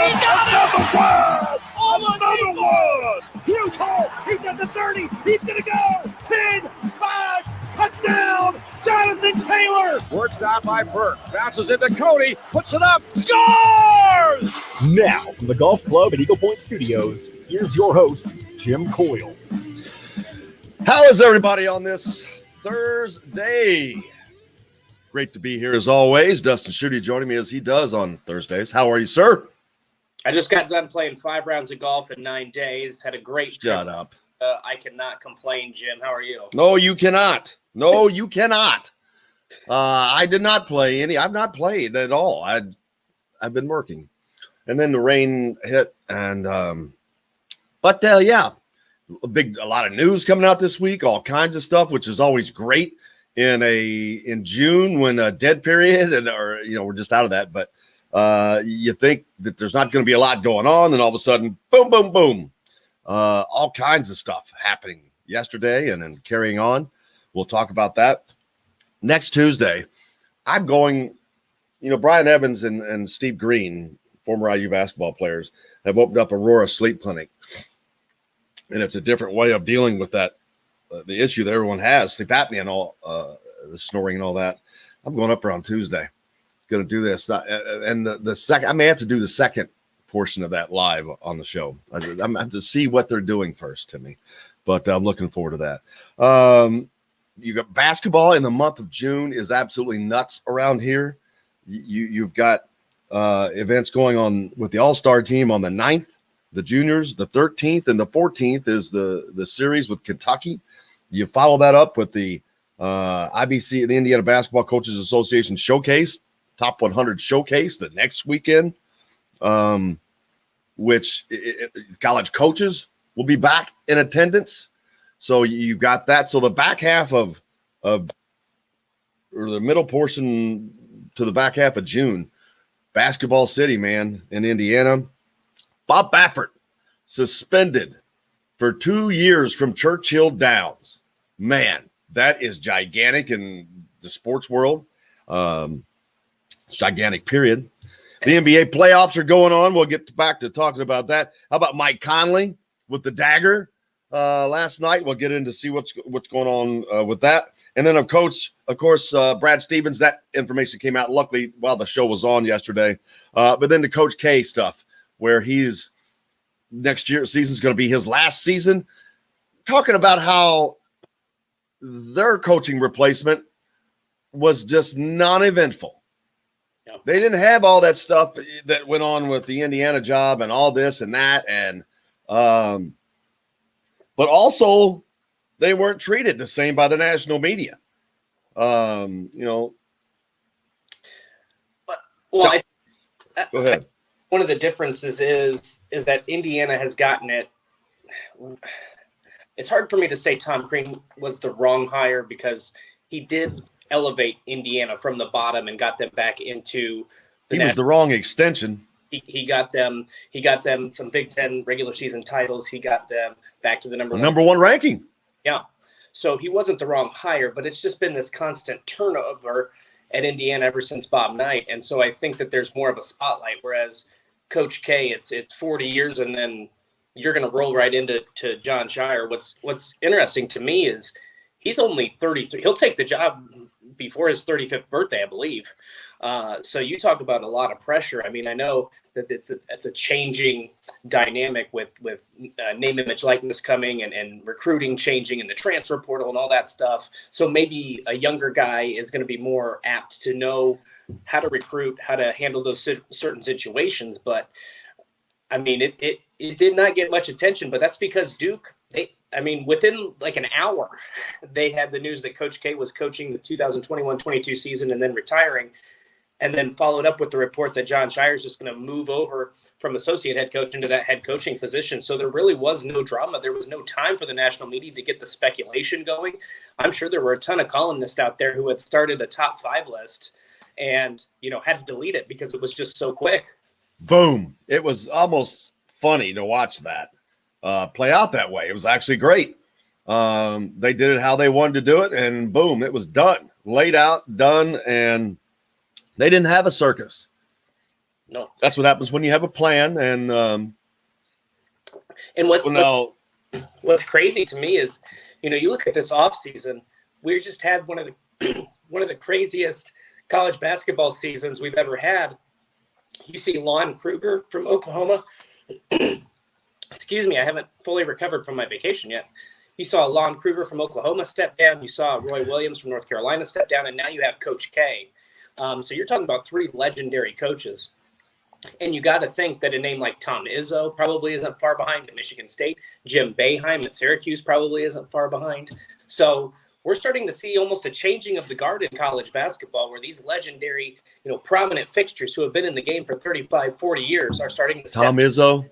Another one! Another one! Huge hole! He's at the 30! He's gonna go! 10, 5, touchdown! Jonathan Taylor! Worked out by Burke. Bounces into Cody. Puts it up. Scores! Now, from the Golf Club at Eagle Point Studios, here's your host, Jim Coyle. How is everybody on this Thursday? Great to be here as always. Dustin Schutte joining me as he does on Thursdays. How are you, sir? I just got done playing 5 rounds of golf in 9 days. Had a great trip. Shut up. I cannot complain, Jim. How are you? No, you cannot. No, you cannot. I did not play any. I've not played at all. I've been working. And then the rain hit. And yeah, a lot of news coming out this week, all kinds of stuff, which is always great in June when a dead period we're just out of that. But you think that there's not going to be a lot going on, and all of a sudden, boom, boom, boom, all kinds of stuff happening yesterday and then carrying on. We'll talk about that next Tuesday. I'm going, Brian Evans and Steve Green, former IU basketball players, have opened up Aurora Sleep Clinic. And it's a different way of dealing with that, the issue that everyone has, sleep apnea and all, the snoring and all that. I'm going up there on Tuesday. Going to do this. And the second, I may have to do the second portion of that live on the show. I'm have to see what they're doing first to me, but I'm looking forward to that. You got basketball in the month of June is absolutely nuts around here. You've got events going on with the All-Star team on the 9th, the juniors, the 13th, and the 14th is the series with Kentucky. You follow that up with the IBC, the Indiana Basketball Coaches Association Showcase, Top 100 Showcase the next weekend, which college coaches will be back in attendance. So you've got that. So the back half or the middle portion to the back half of June, Basketball City, man, in Indiana. Bob Baffert suspended for 2 years from Churchill Downs. Man, that is gigantic in the sports world. Gigantic period. The NBA playoffs are going on. We'll get back to talking about that. How about Mike Conley with the dagger last night? We'll get in to see what's going on with that. And then, of course, Brad Stevens, that information came out luckily while the show was on yesterday. But then the Coach K stuff, where he's next year season's going to be his last season, talking about how their coaching replacement was just non-eventful. Yep. They didn't have all that stuff that went on with the Indiana job and all this and that. And, but also they weren't treated the same by the national media. Well, go ahead. One of the differences is that Indiana has gotten it. It's hard for me to say Tom Crean was the wrong hire because he did elevate Indiana from the bottom and got them back into He was the wrong extension. He got them some Big Ten regular season titles. He got them back to the number one ranking. Yeah. So he wasn't the wrong hire, but it's just been this constant turnover at Indiana ever since Bob Knight. And so I think that there's more of a spotlight, whereas Coach K, it's 40 years and then you're going to roll right into John Shire. What's interesting to me is he's only 33. He'll take the job before his 35th birthday, I believe. So you talk about a lot of pressure. I mean, I know that it's a changing dynamic with name, image, likeness coming and recruiting changing and the transfer portal and all that stuff. So maybe a younger guy is going to be more apt to know how to recruit, how to handle those certain situations. But I mean, it did not get much attention, but that's because Duke, within like an hour, they had the news that Coach K was coaching the 2021-22 season and then retiring, and then followed up with the report that John Shire is just going to move over from associate head coach into that head coaching position. So there really was no drama. There was no time for the national media to get the speculation going. I'm sure there were a ton of columnists out there who had started a top 5 list and, had to delete it because it was just so quick. Boom. It was almost funny to watch that play out that way. It was actually great. They did it how they wanted to do it, and boom, it was done. Laid out, done, and they didn't have a circus. No. That's what happens when you have a plan. And what's crazy to me is, you look at this offseason, we just had one of the craziest college basketball seasons we've ever had. You see Lon Kruger from Oklahoma. Excuse me, I haven't fully recovered from my vacation yet. You saw Lon Kruger from Oklahoma step down. You saw Roy Williams from North Carolina step down, and now you have Coach K. So you're talking about 3 legendary coaches. And you got to think that a name like Tom Izzo probably isn't far behind at Michigan State. Jim Boeheim at Syracuse probably isn't far behind. So we're starting to see almost a changing of the guard in college basketball, where these legendary, prominent fixtures who have been in the game for 35, 40 years are starting to step. Tom Izzo.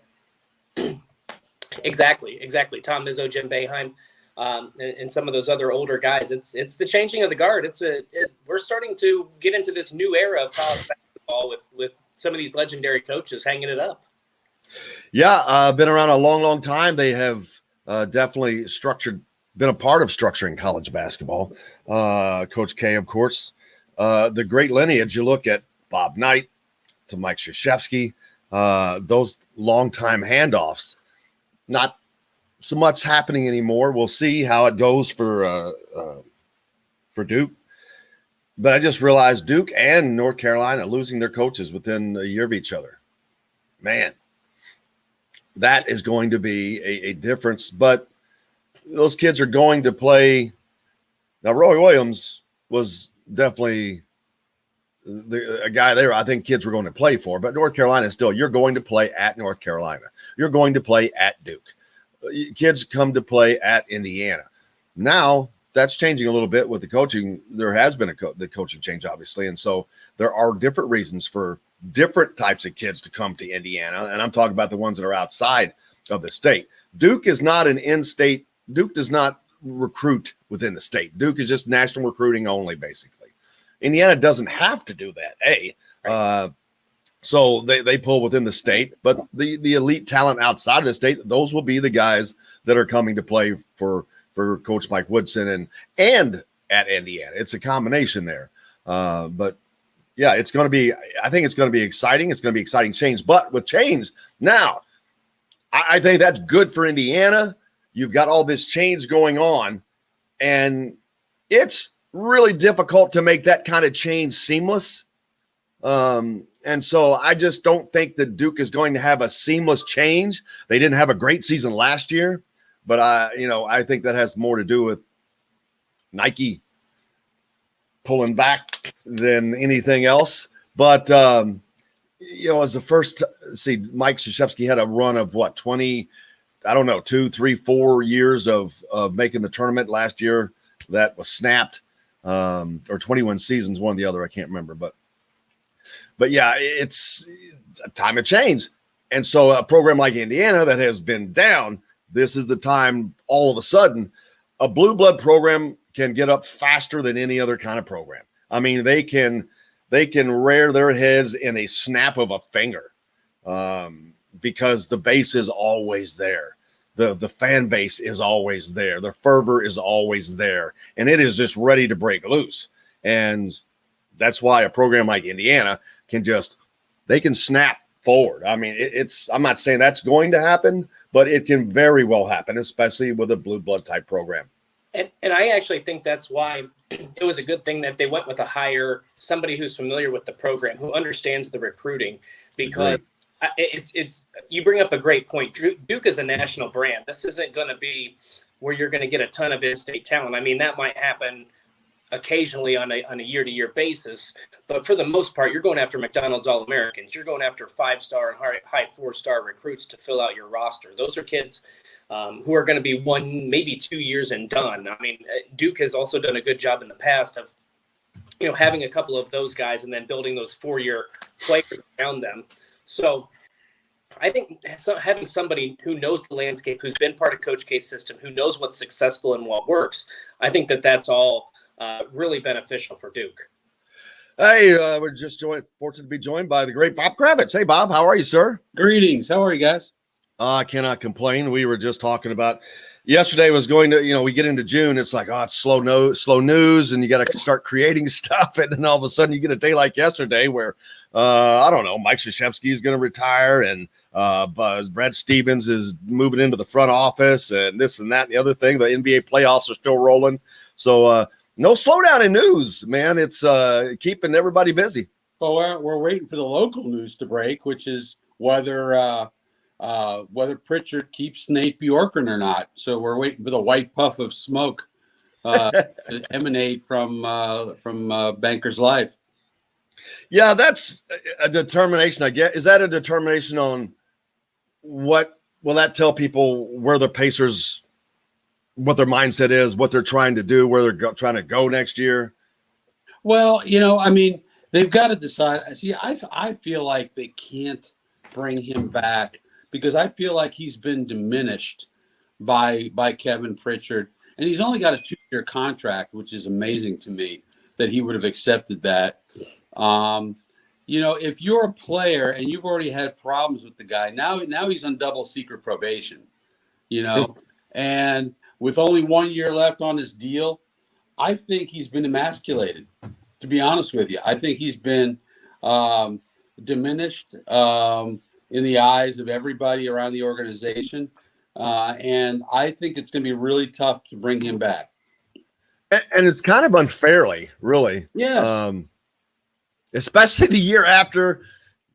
Exactly. Tom Izzo, Jim Boeheim, and some of those other older guys. It's the changing of the guard. We're starting to get into this new era of college basketball with some of these legendary coaches hanging it up. Yeah, been around a long, long time. They have definitely been a part of structuring college basketball. Coach K, of course. The great lineage, you look at Bob Knight to Mike Krzyzewski, those long-time handoffs. Not so much happening anymore. We'll see how it goes for Duke. But I just realized Duke and North Carolina losing their coaches within a year of each other. Man, that is going to be a difference. But those kids are going to play. Now, Roy Williams was definitely a guy there I think kids were going to play for. But North Carolina still, you're going to play at North Carolina. You're going to play at Duke. Kids come to play at Indiana. Now, that's changing a little bit with the coaching. There has been the coaching change, obviously. And so there are different reasons for different types of kids to come to Indiana. And I'm talking about the ones that are outside of the state. Duke is not an in-state. Duke does not recruit within the state. Duke is just national recruiting only, basically. Indiana doesn't have to do that, so they pull within the state. But the elite talent outside of the state, those will be the guys that are coming to play for Coach Mike Woodson and at Indiana. It's a combination there. But yeah, I think it's going to be exciting. It's going to be exciting change. But with change now, I think that's good for Indiana. You've got all this change going on, and it's really difficult to make that kind of change seamless. And so I just don't think that Duke is going to have a seamless change. They didn't have a great season last year. But I think that has more to do with Nike pulling back than anything else. But as the first, Mike Krzyzewski had a run of 20, 2, 3, 4 years of making the tournament last year. That was snapped, or 21 seasons, one or the other. I can't remember, but yeah, it's a time of change. And so a program like Indiana that has been down, this is the time all of a sudden a blue blood program can get up faster than any other kind of program. I mean, they can rear their heads in a snap of a finger because the base is always there. The fan base is always there. The fervor is always there. And it is just ready to break loose. And that's why a program like Indiana can snap forward. I mean, I'm not saying that's going to happen, but it can very well happen, especially with a blue blood type program. And I actually think that's why it was a good thing that they went with somebody who's familiar with the program, who understands the recruiting, because it's you bring up a great point. Duke is a national brand. This isn't going to be where you're going to get a ton of in-state talent. I mean, that might happen occasionally on a year-to-year basis, but for the most part, you're going after McDonald's All-Americans. You're going after 5-star and high 4-star recruits to fill out your roster. Those are kids who are going to be 1, maybe 2 years and done. I mean, Duke has also done a good job in the past of, having a couple of those guys and then building those 4-year players around them. So I think having somebody who knows the landscape, who's been part of Coach K's system, who knows what's successful and what works, I think that's all really beneficial for Duke. Hey, we're just fortunate to be joined by the great Bob Kravitz. Hey, Bob, how are you, sir? Greetings. How are you guys? I cannot complain. We were just talking about yesterday was going to, we get into June. It's like, it's slow news, and you got to start creating stuff. And then all of a sudden you get a day like yesterday where I don't know, Mike Krzyzewski is going to retire, and Brad Stevens is moving into the front office, and this and that and the other thing. The NBA playoffs are still rolling. So no slowdown in news, man. It's keeping everybody busy. Well, we're waiting for the local news to break, which is whether Pritchard keeps Nate Bjorken or not. So we're waiting for the white puff of smoke to emanate from Banker's Life. Yeah, that's a determination, I get. Is that a determination on what will that tell people where the Pacers, what their mindset is, what they're trying to do, where they're trying to go next year? Well, I mean, they've got to decide. See, I feel like they can't bring him back because I feel like he's been diminished by Kevin Pritchard, and he's only got a 2-year contract, which is amazing to me that he would have accepted that. If you're a player and you've already had problems with the guy, now he's on double secret probation, and with only 1 year left on his deal, I think he's been emasculated, to be honest with you. I think he's been diminished in the eyes of everybody around the organization. And I think it's going to be really tough to bring him back. And it's kind of unfairly, really. Yes. Especially the year after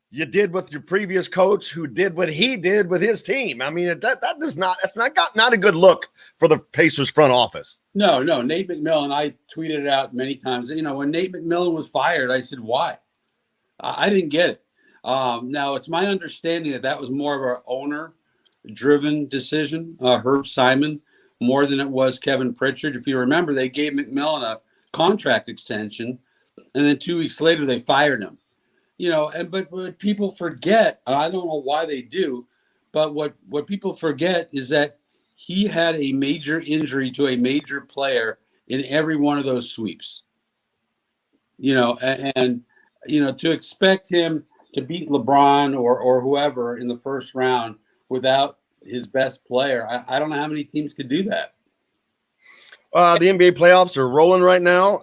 you did with your previous coach who did what he did with his team. I mean, that's not a good look for the Pacers front office. No, Nate McMillan, I tweeted it out many times. When Nate McMillan was fired, I said, why? I didn't get it. Now, it's my understanding that was more of an owner-driven decision, Herb Simon, more than it was Kevin Pritchard. If you remember, they gave McMillan a contract extension, and then 2 weeks later, they fired him. But what people forget, and I don't know why they do, but what people forget is that he had a major injury to a major player in every one of those sweeps. And to expect him to beat LeBron or whoever in the first round without his best player, I don't know how many teams could do that. The NBA playoffs are rolling right now.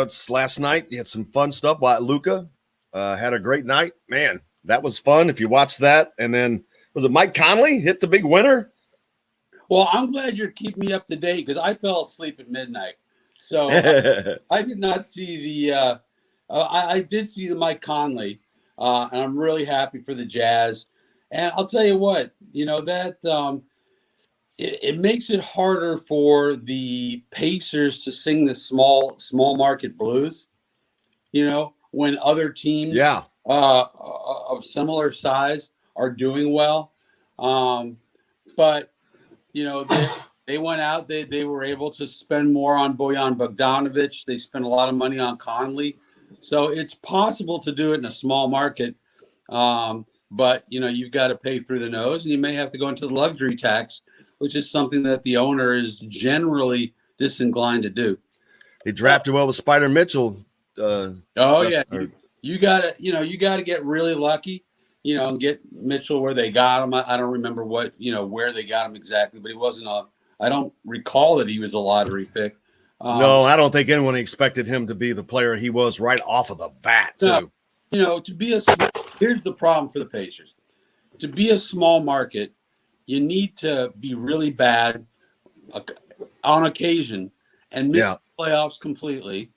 It's last night. You had some fun stuff. Luka had a great night. Man, that was fun if you watched that. And then, was it Mike Conley hit the big winner? Well, I'm glad you're keeping me up to date because I fell asleep at midnight. So I did not see I did see the Mike Conley, and I'm really happy for the Jazz. And I'll tell you what, that it makes it harder for the Pacers to sing the small market blues, when other teams of similar size are doing well. But, they went out, they were able to spend more on Bojan Bogdanovic. They spent a lot of money on Conley. So it's possible to do it in a small market. But, you've got to pay through the nose, and you may have to go into the luxury tax, which is something that the owner is generally disinclined to do. He drafted well with Spider Mitchell. You got to get really lucky, and get Mitchell where they got him. I don't remember where they got him exactly, but he wasn't I don't recall that he was a lottery pick. No, I don't think anyone expected him to be the player he was right off of the bat, too. Here's the problem for the Pacers. To be a small market, you need to be really bad on occasion and miss the playoffs completely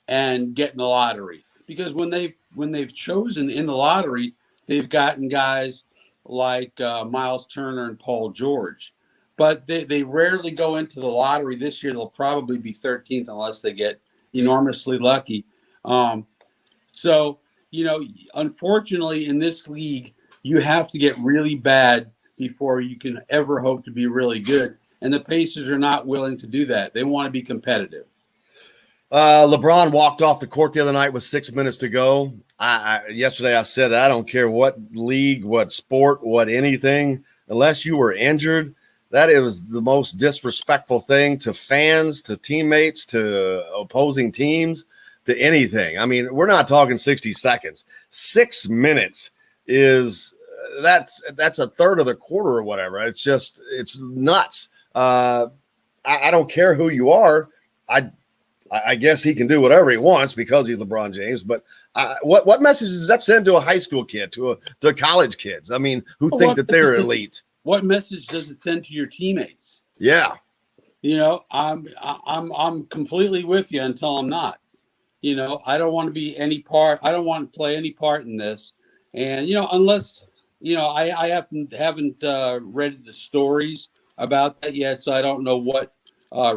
and get in the lottery. Because when they've chosen in the lottery, they've gotten guys like Miles Turner and Paul George. But they rarely go into the lottery. This year, they'll probably be 13th unless they get enormously lucky. Unfortunately, in this league, you have to get really bad before you can ever hope to be really good. And the Pacers are not willing to do that. They want to be competitive. LeBron walked off the court the other night with 6 minutes to go. Yesterday I said, I don't care what league, what sport, what anything, unless you were injured. That is the most disrespectful thing to fans, to teammates, to opposing teams, to anything. I mean, we're not talking 60 seconds. 6 minutes is that's a third of the quarter or whatever. It's nuts. I don't care who you are. I guess he can do whatever he wants because he's LeBron James. But what message does that send to a high school kid, to college kids? I mean, who think that they're elite? What message does it send to your teammates? Yeah. You know, I'm completely with you until I'm not. You know, I don't want to be any part. I don't want to play any part in this. And, you know, unless, you know, I haven't read the stories about that yet, so I don't know what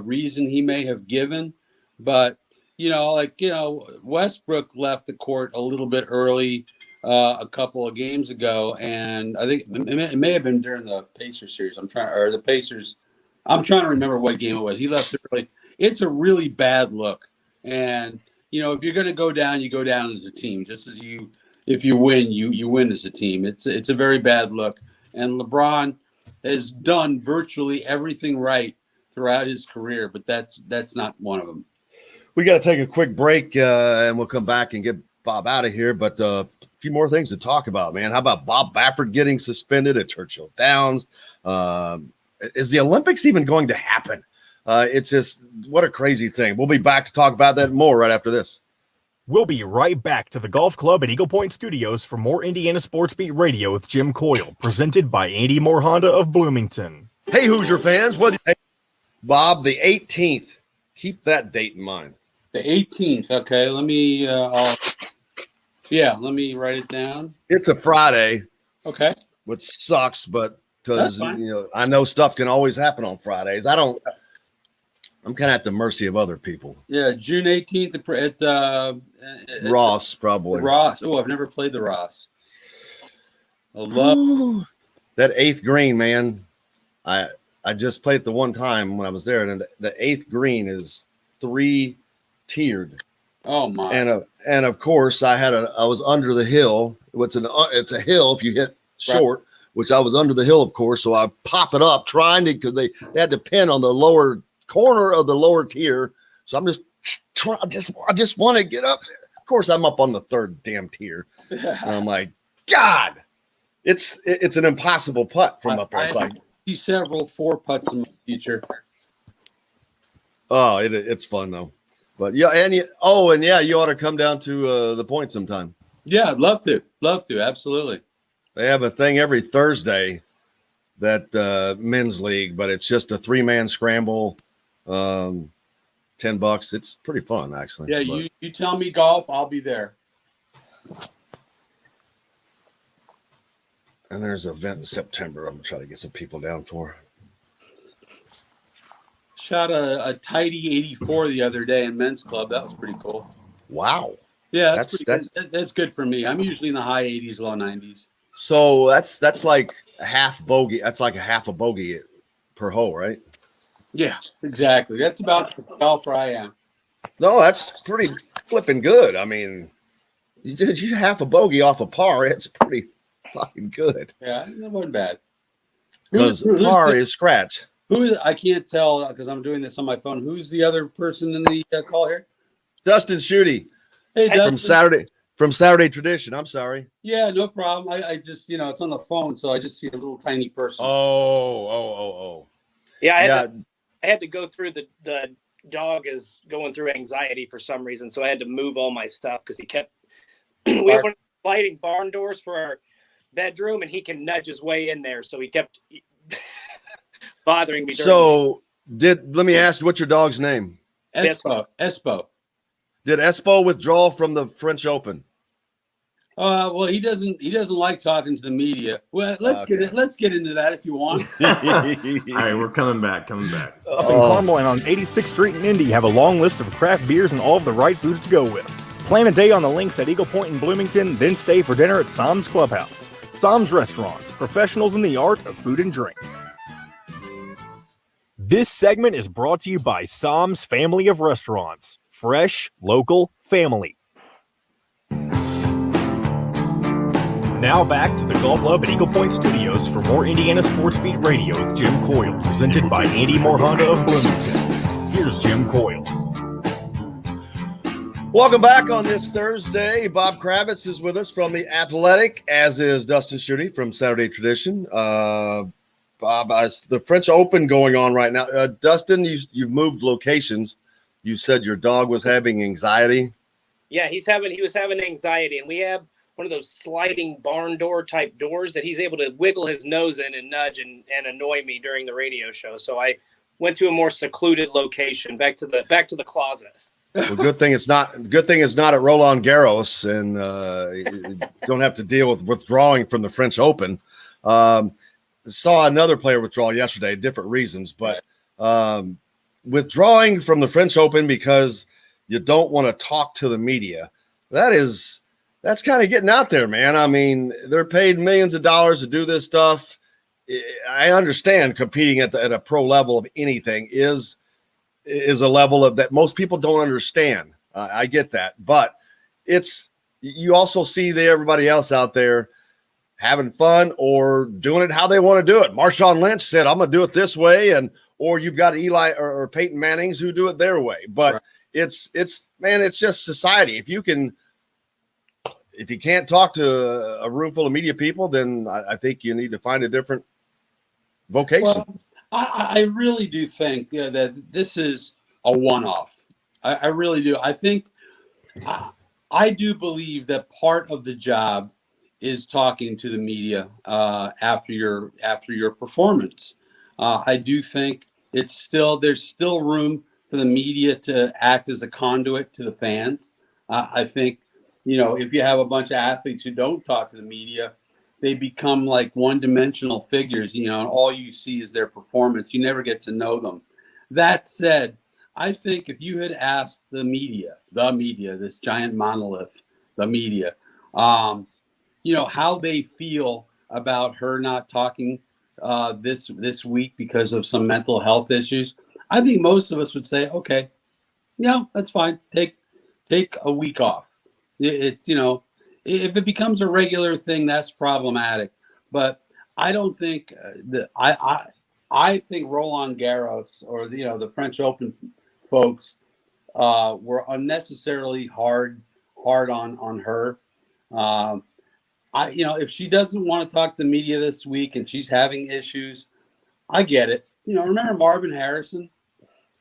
reason he may have given. But, you know, like, you know, Westbrook left the court a little bit early a couple of games ago. And I think it may have been during the Pacers series. I'm trying to remember what game it was. He left early. It's a really bad look. And, you know, if you're going to go down, you go down as a team. Just as if you win, you win as a team. It's a very bad look. And LeBron has done virtually everything right throughout his career, but that's not one of them. We got to take a quick break, and we'll come back and get Bob out of here. But a few more things to talk about, man. How about Bob Baffert getting suspended at Churchill Downs? Is the Olympics even going to happen? It's just, what a crazy thing. We'll be back to talk about that more right after this. We'll be right back to the Golf Club at Eagle Point Studios for more Indiana Sports Beat Radio with Jim Coyle, presented by Andy Moore Honda of Bloomington. Hey, Hoosier fans. Bob, the 18th. Keep that date in mind. The 18th. Okay, let me let me write it down. It's a Friday. Okay. Which sucks, but because I know stuff can always happen on Fridays. I'm kind of at the mercy of other people. Yeah, June 18th at Ross, probably. Ross. Oh, I've never played the Ross. I love that 8th green, man. I just played it the one time when I was there, and the 8th green is 3-tiered. Oh my! And of course, I was under the hill. It's a hill if you hit short, which I was under the hill, of course. So I pop it up trying to, because they had to pin on the lower corner of the lower tier. So I'm just trying. I just want to get up there. Of course, I'm up on the 3rd damn tier. And I'm like, God, it's an impossible putt from up there. It's like, see several 4 putts in the future. Oh, it's fun though. But yeah, you ought to come down to the point sometime. Yeah, I'd love to. Absolutely. They have a thing every Thursday, that men's league, but it's just a 3-man scramble, $10. It's pretty fun, actually. Yeah, you tell me golf, I'll be there. And there's an event in September I'm going to try to get some people down for. Shot a tidy 84 the other day in men's club. That was pretty cool. Wow. Yeah, that's good for me. I'm usually in the high 80s, low 90s. So that's like a half bogey. That's like a half a bogey per hole, right? Yeah, exactly. That's about the golfer I am. No, that's pretty flipping good. I mean, you half a bogey off a par. It's pretty fucking good. Yeah, that wasn't bad. Because par is scratch. I can't tell because I'm doing this on my phone. Who's the other person in the call here? Dustin Schutte. Hey, Dustin. From Saturday Tradition. I'm sorry. Yeah, no problem. I just, it's on the phone, so I just see a little tiny person. Oh. Yeah, I had to go through the dog is going through anxiety for some reason, so I had to move all my stuff because he kept we were fighting barn doors for our bedroom, and he can nudge his way in there, so he kept bothering me. So let me ask you, what's your dog's name? Espo. Did Espo withdraw from the French Open? Well, he doesn't like talking to the media. Well, let's get into that if you want. All right, we're coming back. Us in Carmel and on 86th Street in Indy have a long list of craft beers and all of the right foods to go with. Plan a day on the links at Eagle Point in Bloomington, then stay for dinner at Sam's Clubhouse. Sam's Restaurants, professionals in the art of food and drink. This segment is brought to you by Sam's Family of Restaurants. Fresh, local, family. Now back to the Golf Club at Eagle Point Studios for more Indiana Sports Beat Radio with Jim Coyle, presented by Andy Moore Honda of Bloomington. Here's Jim Coyle. Welcome back on this Thursday. Bob Kravitz is with us from The Athletic, as is Dustin Schutte from Saturday Tradition. Bob, the French Open going on right now. Dustin, you've moved locations. you said your dog was having anxiety. Yeah, he was having anxiety, and we have one of those sliding barn door type doors that he's able to wiggle his nose in and nudge and annoy me during the radio show. So I went to a more secluded location, back to the closet. Well, good thing it's not at Roland Garros, and you don't have to deal with withdrawing from the French Open. Saw another player withdraw yesterday, different reasons, but withdrawing from the French Open because you don't want to talk to the media. That's kind of getting out there, man. I mean, they're paid millions of dollars to do this stuff. I understand competing at a pro level of anything is a level of that most people don't understand. I get that, but you also see everybody else out there having fun or doing it how they want to do it. Marshawn Lynch said, "I'm going to do it this way," or you've got Eli or Peyton Mannings who do it their way. But right. It's just society. If you can't talk to a room full of media people, then I think you need to find a different vocation. Well, I really do think that this is a one-off. I really do. I think I do believe that part of the job is talking to the media after your performance. I do think there's still room for the media to act as a conduit to the fans. I think, if you have a bunch of athletes who don't talk to the media, they become like one-dimensional figures, and all you see is their performance. You never get to know them. That said, I think if you had asked the media, this giant monolith, the media, how they feel about her not talking this week because of some mental health issues, I think most of us would say, okay, yeah, that's fine. Take a week off. It's if it becomes a regular thing, that's problematic. But I don't think I think Roland Garros or the French Open folks were unnecessarily hard on her. If she doesn't want to talk to the media this week and she's having issues, I get it. Remember Marvin Harrison?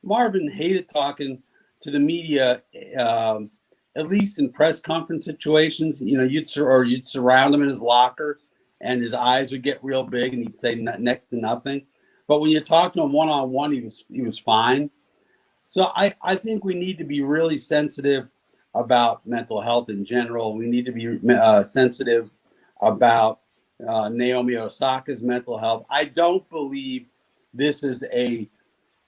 Marvin hated talking to the media, at least in press conference situations. You'd surround him in his locker and his eyes would get real big and he'd say next to nothing. But when you talk to him one-on-one, he was fine. So I think we need to be really sensitive about mental health in general. We need to be sensitive about Naomi Osaka's mental health. I don't believe this is a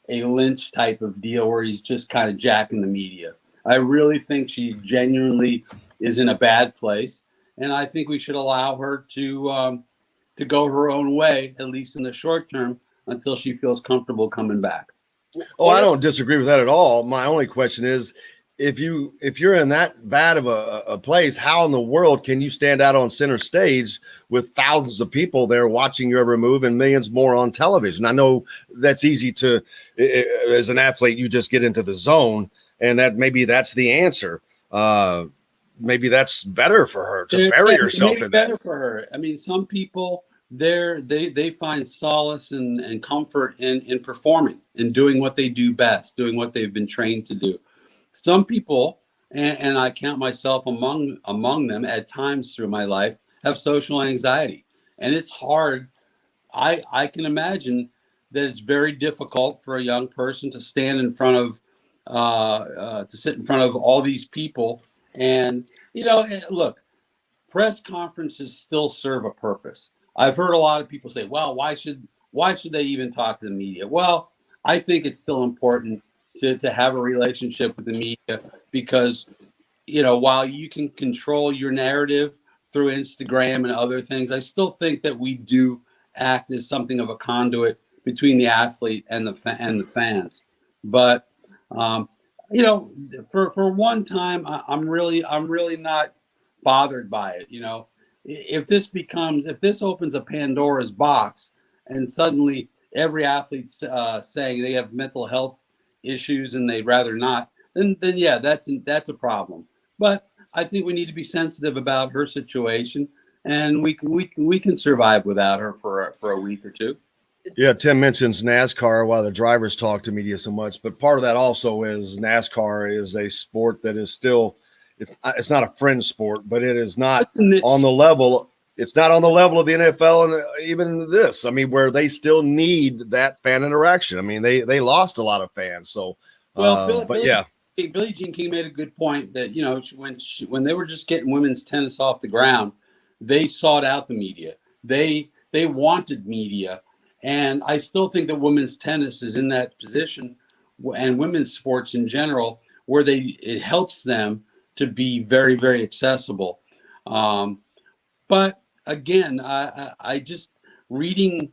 Lynch type of deal where he's just kind of jacking the media. I really think she genuinely is in a bad place, and I think we should allow her to go her own way, at least in the short term, until she feels comfortable coming back. Oh, I don't disagree with that at all. My only question is, if you're in that bad of a place, how in the world can you stand out on center stage with thousands of people there watching your every move and millions more on television? I know that's easy to, as an athlete, you just get into the zone, and that's the answer. Maybe that's better for her to bury herself in better that. For her. I mean, some people they find solace and comfort in performing and doing what they do best, doing what they've been trained to do. Some people, and I count myself among them at times through my life, have social anxiety, and it's hard. I can imagine that it's very difficult for a young person to stand in front of, to sit in front of all these people. And, look, press conferences still serve a purpose. I've heard a lot of people say, well, why should they even talk to the media? Well, I think it's still important to have a relationship with the media because, while you can control your narrative through Instagram and other things, I still think that we do act as something of a conduit between the athlete and the fans. But, for one time, I'm really not bothered by it. If this opens a Pandora's box and suddenly every athlete's saying they have mental health issues and they'd rather not, then yeah, that's a problem. But I think we need to be sensitive about her situation, and we can survive without her for a week or two. Yeah, Tim mentions NASCAR while the drivers talk to media so much, but part of that also is NASCAR is a sport that is still it's not a fringe sport, but it is not on the level. It's not on the level of the NFL and even this. I mean, where they still need that fan interaction. I mean, they lost a lot of fans. So, Well, yeah. Billie Jean King made a good point that, you know, when they were just getting women's tennis off the ground, they sought out the media. They wanted media. And I still think that women's tennis is in that position, and women's sports in general, where it helps them to be very, very accessible. But again, I just reading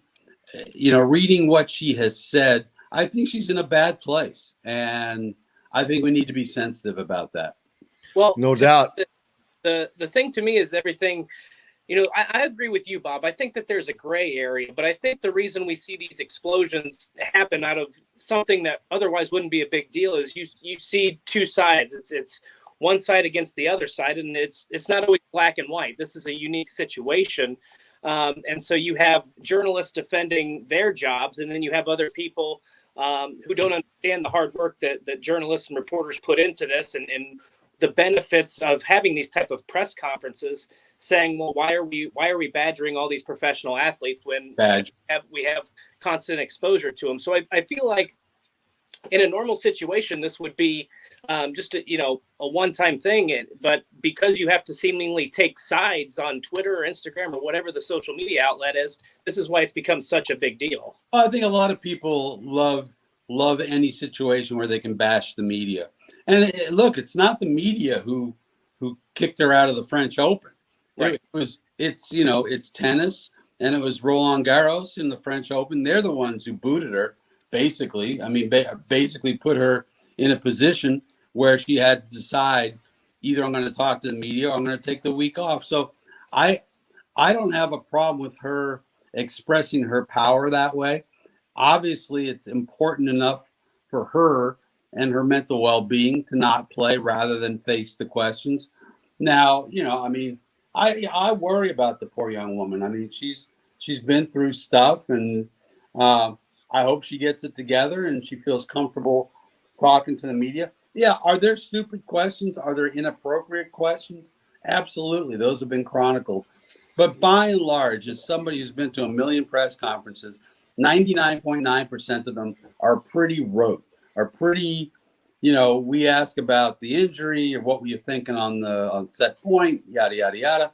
what she has said, I think she's in a bad place. And I think we need to be sensitive about that. Well, no doubt. The thing to me is everything. You know, I agree with you, Bob. I think that there's a gray area, but I think the reason we see these explosions happen out of something that otherwise wouldn't be a big deal is you see two sides. It's one side against the other side, and it's not always black and white. This is a unique situation. And so you have journalists defending their jobs, and then you have other people who don't understand the hard work that journalists and reporters put into this, and the benefits of having these type of press conferences, saying, well, why are we badgering all these professional athletes when we have constant exposure to them? So I feel like in a normal situation, this would be just a one-time thing. But because you have to seemingly take sides on Twitter or Instagram or whatever the social media outlet is, this is why it's become such a big deal. I think a lot of people love any situation where they can bash the media. And look, it's not the media who kicked her out of the French Open. Right. It's tennis, and it was Roland Garros in the French Open. They're the ones who booted her, basically. I mean, basically put her in a position where she had to decide either I'm going to talk to the media or I'm going to take the week off. So I don't have a problem with her expressing her power that way. Obviously, it's important enough for her and her mental well-being to not play rather than face the questions. Now, I mean, I worry about the poor young woman. I mean, she's been through stuff, and I hope she gets it together and she feels comfortable talking to the media. Yeah, are there stupid questions? Are there inappropriate questions? Absolutely. Those have been chronicled. But by and large, as somebody who's been to a million press conferences, 99.9% of them are pretty rote. Are pretty, we ask about the injury or what were you thinking on set point, yada, yada, yada.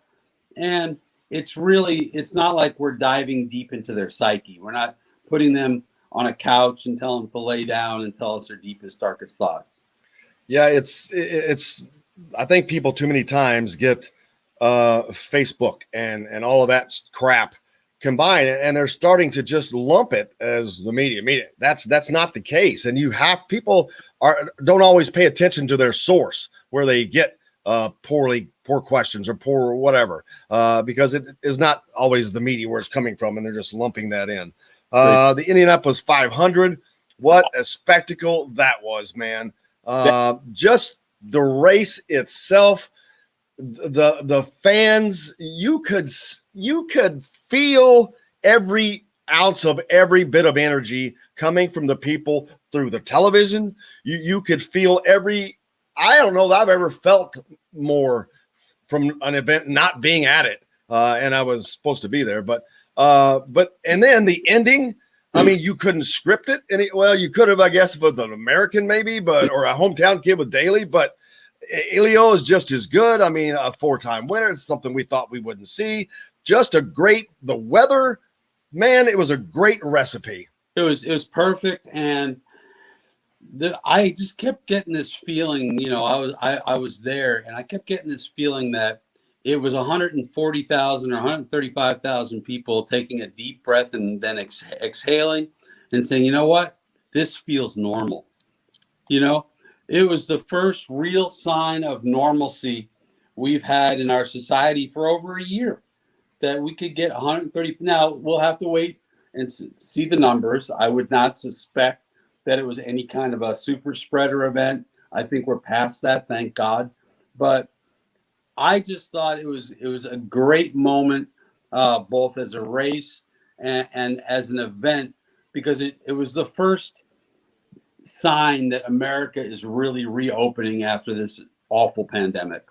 And it's not like we're diving deep into their psyche. We're not putting them on a couch and telling them to lay down and tell us their deepest, darkest thoughts. Yeah, it's I think people too many times get Facebook and all of that crap combined, and they're starting to just lump it as the media. That's not the case, and people don't always pay attention to their source where they get poor questions or poor whatever, because it is not always the media where it's coming from, and they're just lumping that in. The Indianapolis 500, what a spectacle that was, man! Just the race itself. The fans, you could feel every ounce of every bit of energy coming from the people through the television. You could feel I don't know that I've ever felt more from an event not being at it. And I was supposed to be there, but and then the ending, I mean, you couldn't script it. You could have, I guess, with an American maybe, or a hometown kid with Daly, but Elio is just as good. I mean, a 4-time winner. It's something we thought we wouldn't see. Just the weather, man, it was a great recipe. It was perfect. And I just kept getting this feeling, I was there, and I kept getting this feeling that it was 140,000 or 135,000 people taking a deep breath and then exhaling and saying, you know what, this feels normal. It was the first real sign of normalcy we've had in our society for over a year, that we could get 130. Now, we'll have to wait and see the numbers. I would not suspect that it was any kind of a super spreader event. I think we're past that, thank God. But I just thought it was a great moment, both as a race and as an event, because it was the first sign that America is really reopening after this awful pandemic.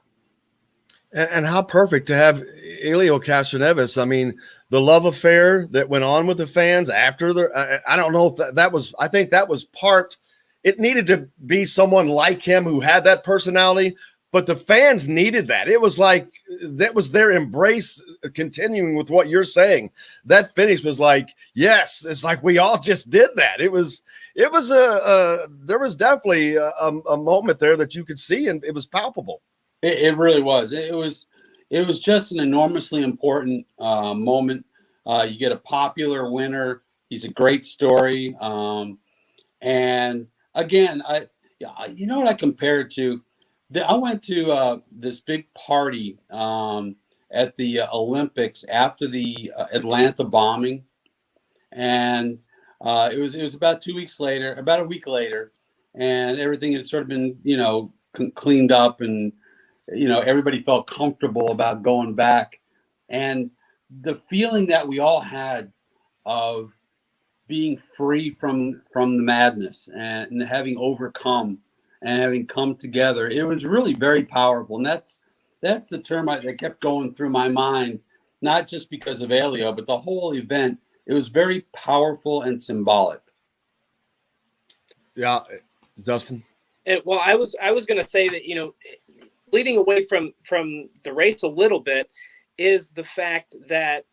And how perfect to have Helio Castroneves. I mean, the love affair that went on with the fans after I don't know if that was, I think that was part, it needed to be someone like him who had that personality, but the fans needed that. It was like, that was their embrace, continuing with what you're saying. That finish was like, yes, it's like we all just did that. There was definitely a moment there that you could see, and it was palpable. It really was. It was just an enormously important moment. You get a popular winner. He's a great story. And again, you know what I compare it to? I went to this big party at the Olympics after the Atlanta bombing, and it was about 2 weeks later, about a week later, and everything had sort of been cleaned up, and everybody felt comfortable about going back, and the feeling that we all had of being free from the madness and having overcome and having come together, it was really very powerful. And that's the term that kept going through my mind, not just because of Helio, but the whole event. It was very powerful and symbolic. Yeah, Dustin. Well, I was going to say that leading away from the race a little bit is the fact that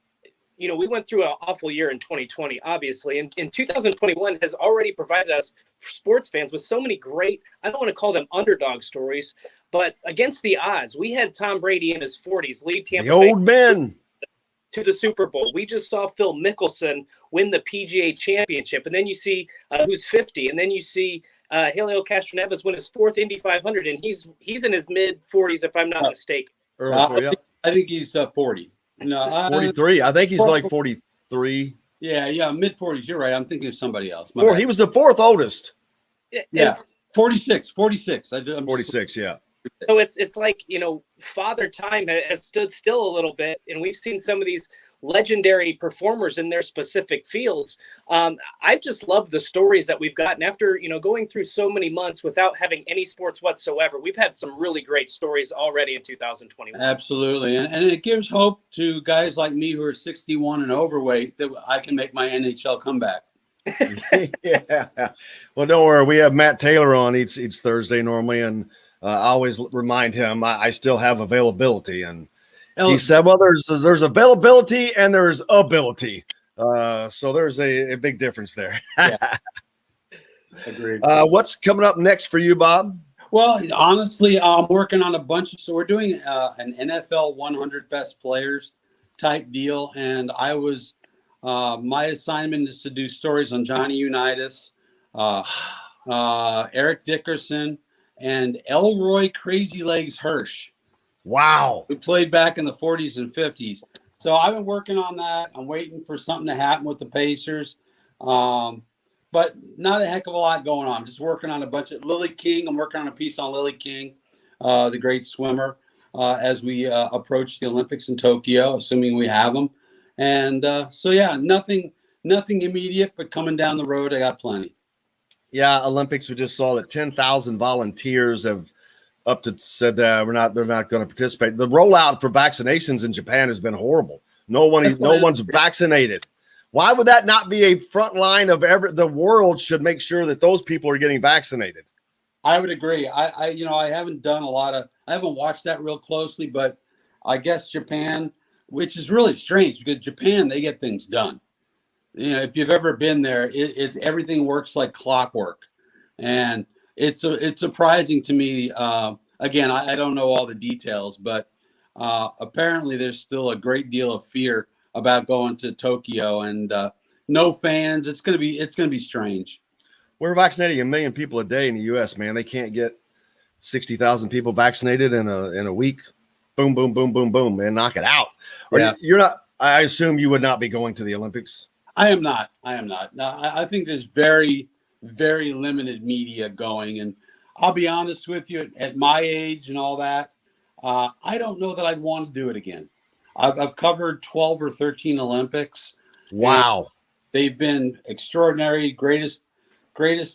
we went through an awful year in 2020, obviously, and 2021 has already provided us, sports fans, with so many great, I don't want to call them underdog stories, but against the odds. We had Tom Brady in his 40s lead Tampa Bay old men to the Super Bowl. We just saw Phil Mickelson win the PGA Championship, and then you see who's 50, and then you see Helio Castroneves win his 4th Indy 500, and he's in his mid-40s, if I'm not mistaken. I think he's 40. No, 43. I think he's like 43. Yeah, mid-40s. You're right. I'm thinking of somebody else. He was the 4th oldest. Yeah, 46. I'm 46, yeah. So it's like, Father Time has stood still a little bit, and we've seen some of these legendary performers in their specific fields. I just love the stories that we've gotten after, going through so many months without having any sports whatsoever. We've had some really great stories already in 2021. Absolutely. And it gives hope to guys like me who are 61 and overweight that I can make my NHL comeback. Yeah. Well, don't worry. We have Matt Taylor on each Thursday normally, and I always remind him I still have availability, and he said, well, there's availability and there's ability. So there's a big difference there. Yeah. Agreed. What's coming up next for you, Bob? Well, honestly, I'm working on so we're doing an NFL 100 best players type deal. And my assignment is to do stories on Johnny Unitas, Eric Dickerson, and Elroy Crazy Legs Hirsch. Wow. Who played back in the 40s and 50s. So I've been working on that. I'm waiting for something to happen with the Pacers. But not a heck of a lot going on. I'm just working on a bunch of Lily King. I'm working on a piece on Lily King, the great swimmer, as we approach the Olympics in Tokyo, assuming we have them. And nothing immediate, but coming down the road, I got plenty. Yeah, Olympics, we just saw that 10,000 volunteers have said that they're not going to participate. The rollout for vaccinations in Japan has been horrible. No one's vaccinated. Why would that not be a front line of the world should make sure that those people are getting vaccinated? I would agree. I haven't I haven't watched that real closely, but I guess Japan, which is really strange because Japan, they get things done. If you've ever been there, it's everything works like clockwork. And it's surprising to me. Again, I don't know all the details, but apparently there's still a great deal of fear about going to Tokyo, and no fans. It's gonna be strange. We're vaccinating 1 million people a day in the U.S. Man, they can't get 60,000 people vaccinated in a week. Boom, boom, boom, boom, boom, and knock it out. Yeah. You're not. I assume you would not be going to the Olympics. I am not. Now, I think there's very, very limited media going. And I'll be honest with you, at my age and all that, I don't know that I'd want to do it again. I've covered 12 or 13 Olympics. Wow. They've been extraordinary, greatest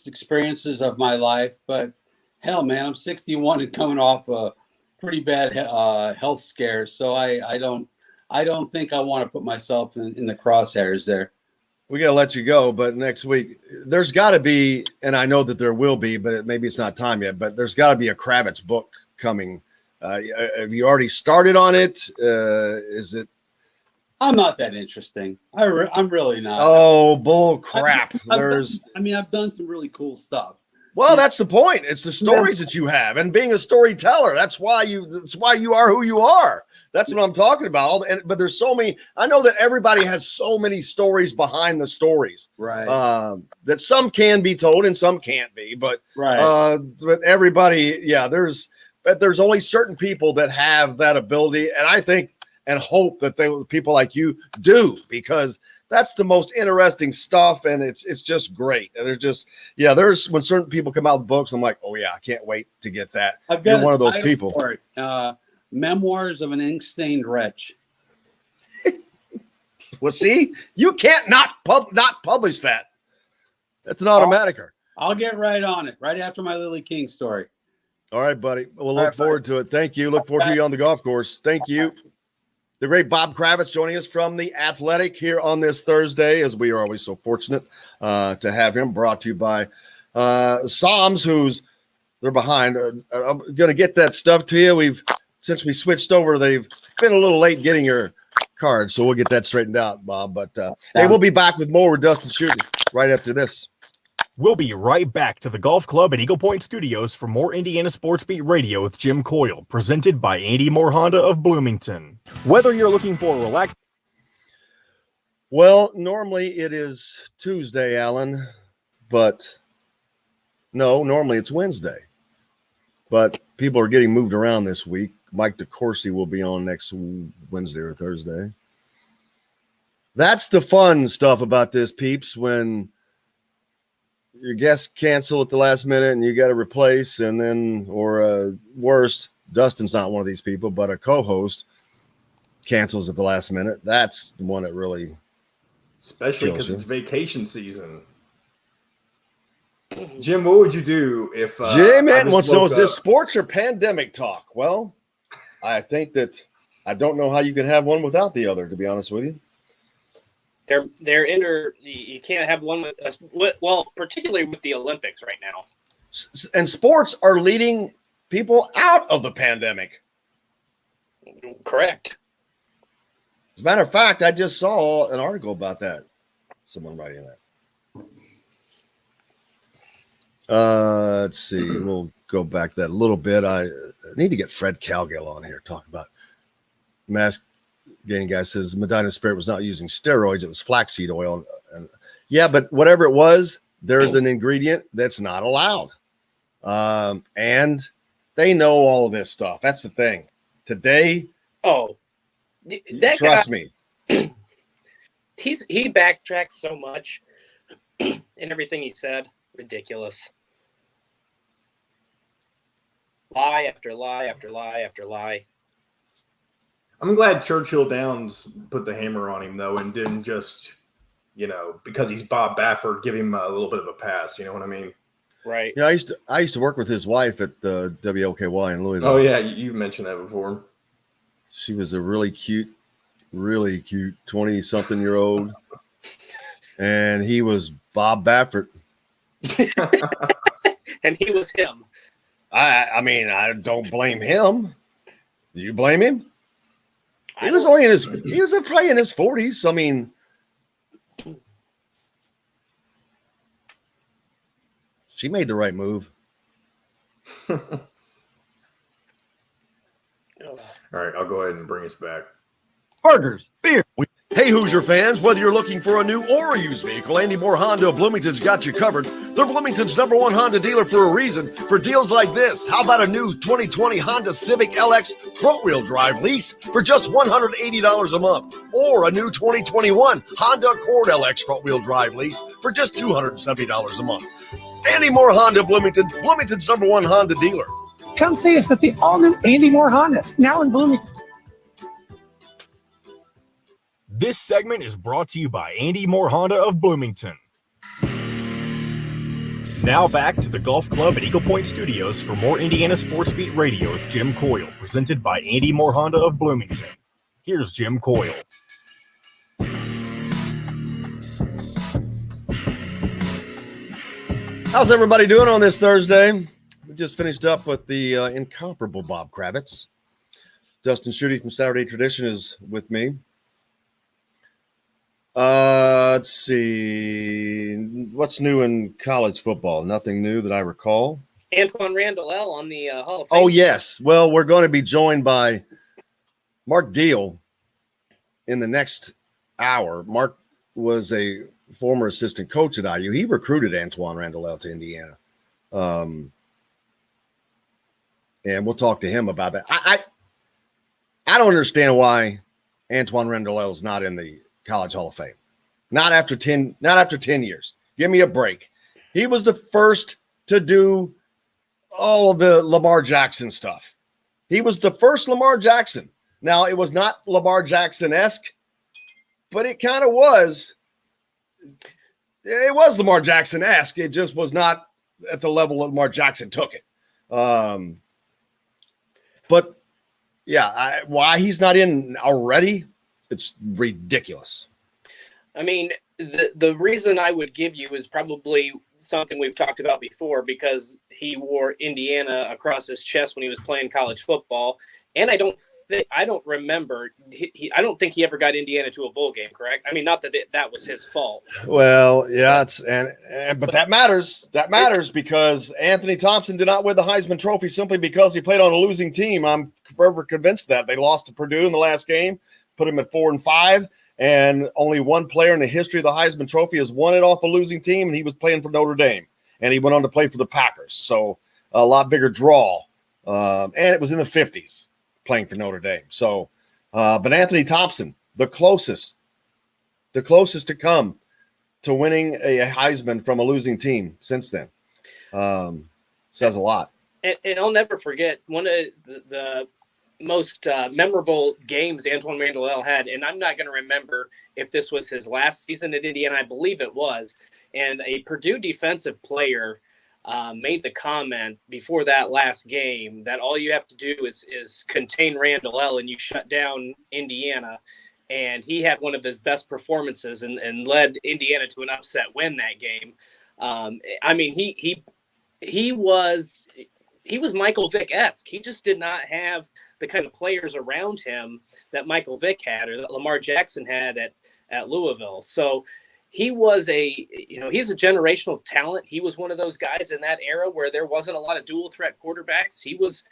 experiences of my life. But hell, man, I'm 61 and coming off a pretty bad health scare. So I don't think I want to put myself in the crosshairs there. We got to let you go, but next week there's got to be, and I know that there will be, but maybe it's not time yet, but there's got to be a Kravitz book coming. Have you already started on it? Is it? I'm not that interesting. I'm really not. Oh, bull crap. I've done some really cool stuff. Well, that's the point. It's the stories that you have, and being a storyteller. That's why you are who you are. That's what I'm talking about. But there's so many. I know that everybody has so many stories behind the stories, right? That some can be told and some can't be. But right. But everybody, yeah. There's only certain people that have that ability, and I think and hope that people like you do, because that's the most interesting stuff, and it's just great. And there's when certain people come out with books, I'm like, oh yeah, I can't wait to get that. You're one of those people. Memoirs of an Ink-Stained Wretch. Well, see, you can't not publish that. That's an automatic. I'll get right on it right after my Lily King story. All right, buddy. We'll look forward to it. Thank you. Look forward to you on the golf course. Thank you. The great Bob Kravitz joining us from The Athletic here on this Thursday, as we are always so fortunate to have him. Brought to you by Psalms, they're behind. I'm going to get that stuff to you. Since we switched over, they've been a little late getting your card, so we'll get that straightened out, Bob. But hey, we'll be back with more with Dustin Schutte right after this. We'll be right back to the Golf Club at Eagle Point Studios for more Indiana Sports Beat Radio with Jim Coyle, presented by Andy Moore Honda of Bloomington. Whether you're looking for a relaxed... Well, normally it is Tuesday, Alan, but no, normally it's Wednesday. But people are getting moved around this week. Mike DeCourcy will be on next Wednesday or Thursday. That's the fun stuff about this, peeps, when your guests cancel at the last minute and you got to replace, and then, or worst, Dustin's not one of these people, but a co-host cancels at the last minute. That's the one that really, especially because it's vacation season. Jim, what would you do if Jim wants to know, is this sports or pandemic talk? Well, I think that I don't know how you can have one without the other, to be honest with you. You can't have one with us. Well, particularly with the Olympics right now. And sports are leading people out of the pandemic. Correct. As a matter of fact, I just saw an article about that. Someone writing that. Let's see. We'll go back to that a little bit. I need to get Fred Calgill on here, talk about mask. Gaining guy says Medina Spirit was not using steroids; it was flaxseed oil. And yeah, but whatever it was, there's an ingredient that's not allowed, and they know all of this stuff. That's the thing. Today, trust me, he backtracked so much in everything he said. Ridiculous. Lie after lie after lie after lie. I'm glad Churchill Downs put the hammer on him, though, and didn't just, because he's Bob Baffert, give him a little bit of a pass. You know what I mean? Right. Yeah, I used to work with his wife at WLKY in Louisville. Oh, yeah, you've mentioned that before. She was a really cute 20-something-year-old, and he was Bob Baffert. And he was him. I mean, I don't blame him. Do you blame him? He was probably in his 40s. I mean, she made the right move. All right, I'll go ahead and bring us back. Burgers, beer. Hey, Hoosier fans, whether you're looking for a new or a used vehicle, Andy Moore Honda of Bloomington's got you covered. They're Bloomington's #1 Honda dealer for a reason. For deals like this, how about a new 2020 Honda Civic LX front-wheel drive lease for just $180 a month, or a new 2021 Honda Accord LX front-wheel drive lease for just $270 a month. Andy Moore Honda of Bloomington, Bloomington's #1 Honda dealer. Come see us at the all-new Andy Moore Honda, now in Bloomington. This segment is brought to you by Andy Moore Honda of Bloomington. Now back to the Golf Club at Eagle Point Studios for more Indiana Sports Beat Radio with Jim Coyle, presented by Andy Moore Honda of Bloomington. Here's Jim Coyle. How's everybody doing on this Thursday? We just finished up with the incomparable Bob Kravitz. Dustin Schutte from Saturday Tradition is with me. Let's see. What's new in college football? Nothing new that I recall. Antoine Randall L. on the Hall of Fame. Oh, yes. Well, we're going to be joined by Mark Deal in the next hour. Mark was a former assistant coach at IU. He recruited Antoine Randall L. to Indiana. And we'll talk to him about that. I don't understand why Antoine Randall L. is not in the College Hall of Fame. Not after 10 years. Give me a break. He was the first to do all of the Lamar Jackson stuff. He was the first Lamar Jackson. Now, it was not Lamar Jackson-esque, but it kind of was. It was Lamar Jackson-esque. It just was not at the level that Lamar Jackson took it. But, yeah, why he's not in already, it's ridiculous. I mean, the reason I would give you is probably something we've talked about before, because he wore Indiana across his chest when he was playing college football. And I don't remember. I don't think he ever got Indiana to a bowl game. Correct? I mean, not that that was his fault. Well, yeah, but that matters. That matters because Anthony Thompson did not win the Heisman Trophy simply because he played on a losing team. I'm forever convinced that they lost to Purdue in the last game, put him at 4-5, and only one player in the history of the Heisman Trophy has won it off a losing team, and he was playing for Notre Dame, and he went on to play for the Packers. So a lot bigger draw, and it was in the 50s. Playing for Notre Dame. So, but Anthony Thompson, the closest to come to winning a Heisman from a losing team since then, says a lot. And I'll never forget one of the most memorable games Antoine Randall L. had, and I'm not going to remember if this was his last season at Indiana. I believe it was. And a Purdue defensive player made the comment before that last game that all you have to do is contain Randall L. and you shut down Indiana. And he had one of his best performances and led Indiana to an upset win that game. I mean, he was Michael Vick-esque. He just did not have the kind of players around him that Michael Vick had or that Lamar Jackson had at Louisville. So he was he's a generational talent. He was one of those guys in that era where there wasn't a lot of dual threat quarterbacks. He was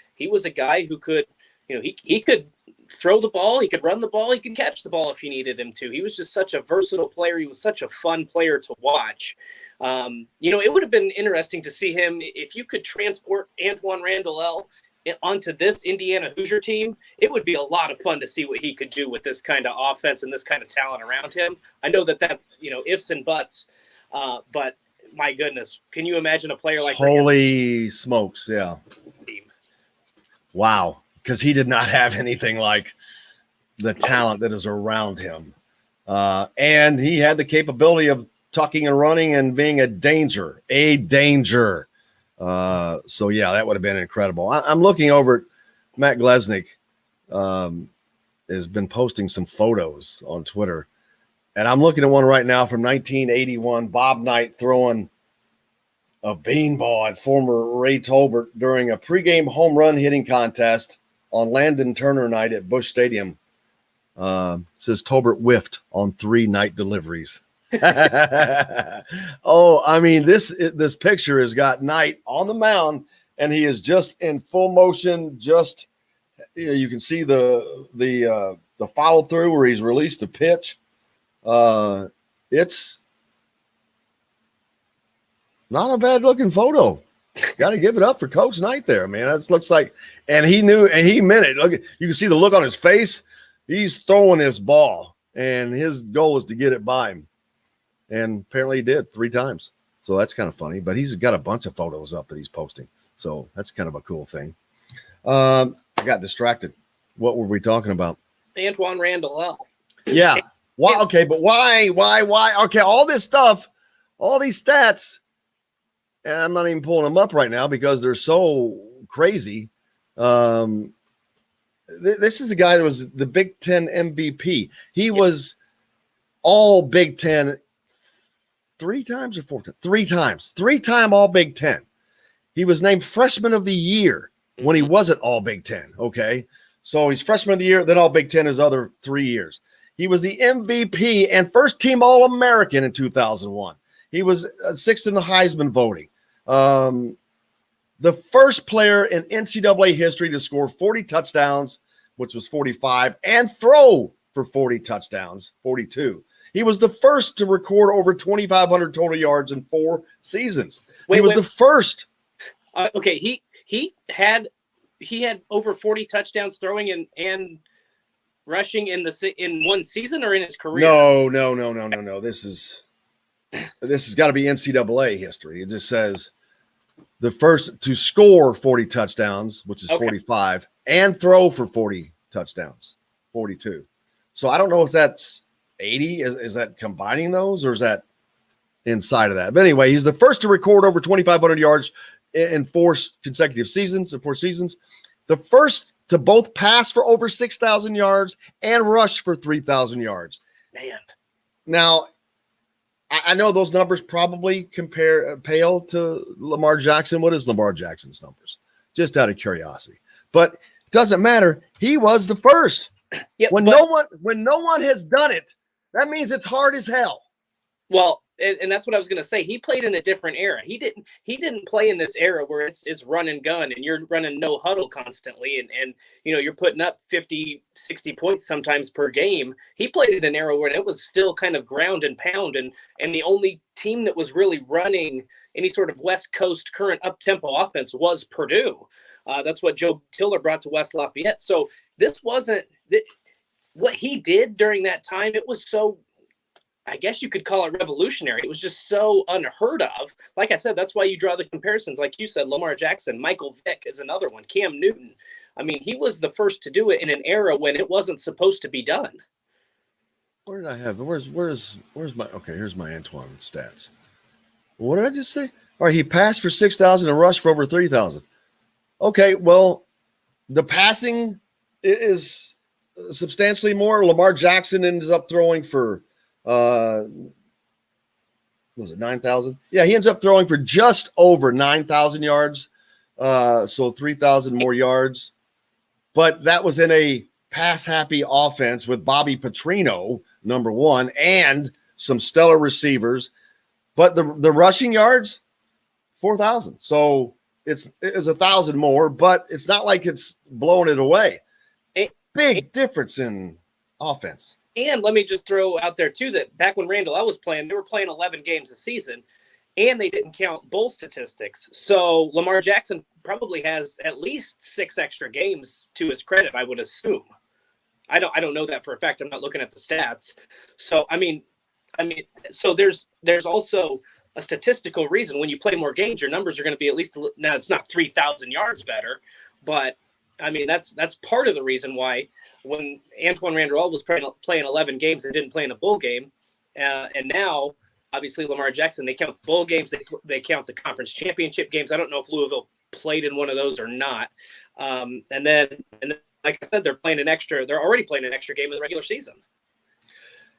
a guy who could, he could throw the ball, he could run the ball, he could catch the ball if he needed him to. He was just such a versatile player. He was such a fun player to watch. It would have been interesting to see him if you could transport Antoine Randall L. onto this Indiana Hoosier team. It would be a lot of fun to see what he could do with this kind of offense and this kind of talent around him. I know that's ifs and buts, but my goodness, can you imagine a player like Holy smokes, yeah. Wow, because he did not have anything like the talent that is around him. And he had the capability of tucking and running and being a danger. So, yeah, that would have been incredible. I'm looking over at Matt Glesnick has been posting some photos on Twitter. And I'm looking at one right now from 1981, Bob Knight throwing a beanball at former Ray Tolbert during a pregame home run hitting contest on Landon Turner night at Busch Stadium. Says Tolbert whiffed on 3 night deliveries. Oh, I mean, this picture has got Knight on the mound, and he is just in full motion. Just you can see the follow through where he's released the pitch. It's not a bad looking photo. Got to give it up for Coach Knight there, man. It looks like, and he knew, and he meant it. Look, you can see the look on his face. He's throwing this ball, and his goal was to get it by him. And apparently he did 3 times. So that's kind of funny. But he's got a bunch of photos up that he's posting. So that's kind of a cool thing. I got distracted. What were we talking about? Antoine Randall L. Yeah. Why? Okay, but why? Okay, all this stuff, all these stats, and I'm not even pulling them up right now because they're so crazy. This is the guy that was the Big Ten MVP. He was all Big Ten 3 times or 4 times? 3 times. 3-time all Big Ten. He was named Freshman of the Year when he wasn't all Big Ten. Okay. So he's Freshman of the Year, then all Big Ten his other 3 years. He was the MVP and first team All-American in 2001. He was 6th in the Heisman voting. The first player in NCAA history to score 40 touchdowns, which was 45, and throw for 40 touchdowns, 42. He was the first to record over 2,500 total yards in 4 seasons. He was the first. Okay, he had over 40 touchdowns throwing and rushing in one season or in his career. No. This has got to be NCAA history. It just says the first to score 40 touchdowns, which is 45, and throw for 40 touchdowns, 42. So I don't know if that's 80. Is that combining those or is that inside of that? But anyway, he's the first to record over 2,500 yards in 4 consecutive seasons, The first to both pass for over 6,000 yards and rush for 3,000 yards. Man. Now, I know those numbers probably pale to Lamar Jackson. What is Lamar Jackson's numbers? Just out of curiosity. But it doesn't matter. He was the first. Yeah, when no one has done it, that means it's hard as hell. Well, and that's what I was going to say. He played in a different era. He didn't play in this era where it's run and gun and you're running no huddle constantly and you're putting up 50, 60 points sometimes per game. He played in an era where it was still kind of ground and pound and the only team that was really running any sort of West Coast current up-tempo offense was Purdue. That's what Joe Tiller brought to West Lafayette. So this wasn't what he did during that time. It was so, I guess you could call it revolutionary. It was just so unheard of. Like I said, that's why you draw the comparisons. Like you said, Lamar Jackson, Michael Vick is another one, Cam Newton. I mean, he was the first to do it in an era when it wasn't supposed to be done. Where did I have? Where's my? Okay, here's my Antoine stats. What did I just say? All right, he passed for 6,000 and rushed for over 3,000. Okay, well, the passing is substantially more. Lamar Jackson ends up throwing for. Was it 9,000? Yeah, he ends up throwing for just over 9,000 yards. So 3,000 more yards. But that was in a pass-happy offense with Bobby Petrino, number 1, and some stellar receivers. But the rushing yards, 4,000. So it's 1,000 more, but it's not like it's blowing it away. Big difference in offense. And let me just throw out there, too, that back when Randall L was playing, they were playing 11 games a season, and they didn't count bowl statistics. So Lamar Jackson probably has at least 6 extra games to his credit, I would assume. I don't know that for a fact. I'm not looking at the stats. So, I mean, so there's also a statistical reason. When you play more games, your numbers are going to be at least – now, it's not 3,000 yards better, but, I mean, that's part of the reason why – when Antoine Randall was playing 11 games and didn't play in a bowl game. And now, obviously, Lamar Jackson, they count bowl games. They count the conference championship games. I don't know if Louisville played in one of those or not. And then, like I said, they're already playing an extra game in the regular season.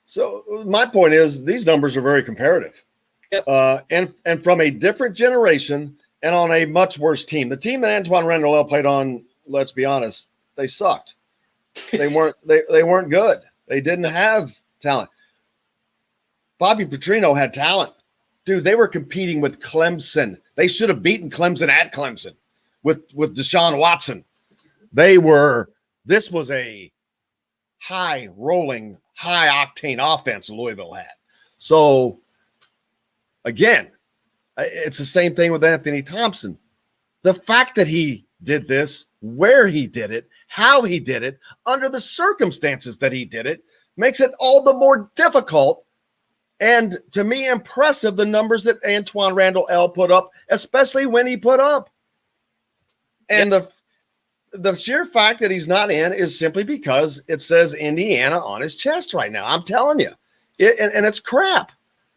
So my point is these numbers are very comparative. Yes. And from a different generation and on a much worse team. The team that Antoine Randall played on, let's be honest, they sucked. They weren't good. They didn't have talent. Bobby Petrino had talent. Dude, they were competing with Clemson. They should have beaten Clemson at Clemson with Deshaun Watson. This was a high-rolling, high-octane offense Louisville had. So, again, it's the same thing with Anthony Thompson. The fact that he did this, where he did it, how he did it, under the circumstances that he did it, makes it all the more difficult and, to me, impressive, the numbers that Antoine Randall L put up, especially when he put up. And the sheer fact that he's not in is simply because it says Indiana on his chest right now. I'm telling you, and it's crap.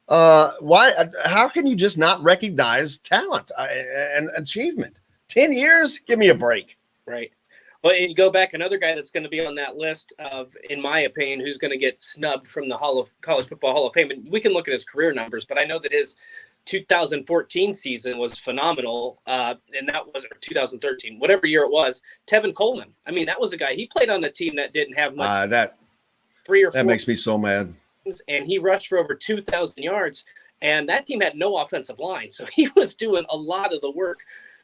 Why? How can you just not recognize talent and achievement? 10 years? Give me a break. Right. Well, and you go back, another guy that's going to be on that list of, in my opinion, who's going to get snubbed from the College Football Hall of Fame. And we can look at his career numbers, but I know that his 2014 season was phenomenal. And that was 2013, whatever year it was. Tevin Coleman. I mean, that was a guy, he played on the team that didn't have much. That 3 or 4. That makes me so mad. And he rushed for over 2,000 yards. And that team had no offensive line. So he was doing a lot of the work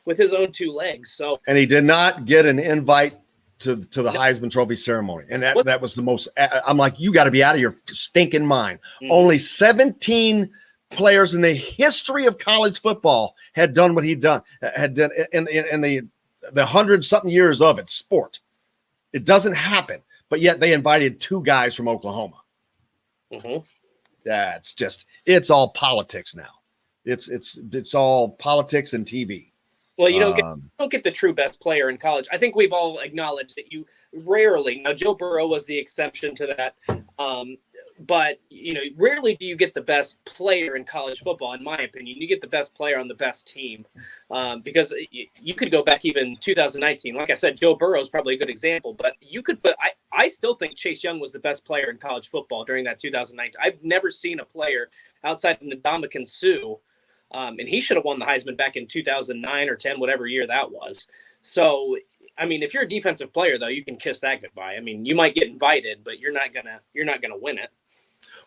with his own 2 legs. So, and he did not get an invite to the Heisman Trophy ceremony. And that was the most, I'm like, you got to be out of your stinking mind. Mm-hmm. Only 17 players in the history of college football had done what had done in the 100-something years of its sport. It doesn't happen, but yet they invited 2 guys from Oklahoma. Mm-hmm. That's just, it's all politics now. It's all politics and TV. Well, you don't get the true best player in college. I think we've all acknowledged that you rarely. Now, Joe Burrow was the exception to that, but rarely do you get the best player in college football. In my opinion, you get the best player on the best team, because you could go back even 2019. Like I said, Joe Burrow is probably a good example, but you could. But I still think Chase Young was the best player in college football during that 2019. I've never seen a player outside of Ndamukong Suh. And he should have won the Heisman back in 2009 or 10, whatever year that was. So, I mean, if you're a defensive player, though, you can kiss that goodbye. I mean, you might get invited, but you're not gonna win it.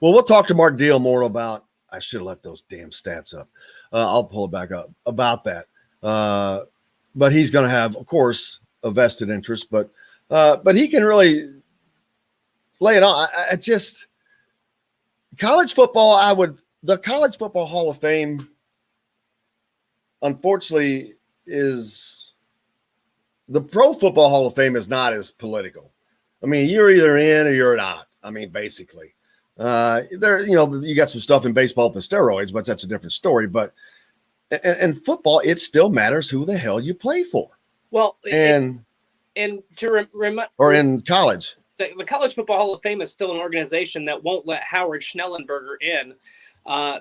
Well, we'll talk to Mark Deal more about. I should have left those damn stats up. I'll pull it back up about that. But he's going to have, of course, a vested interest. But he can really lay it on. I just college football. The College Football Hall of Fame, unfortunately, is the Pro Football Hall of Fame is not as political. I mean, you're either in or you're not. I mean, basically, you got some stuff in baseball with the steroids, but that's a different story. But and football, it still matters who the hell you play for. Well, and to or in college, the College Football Hall of Fame is still an organization that won't let Howard Schnellenberger in.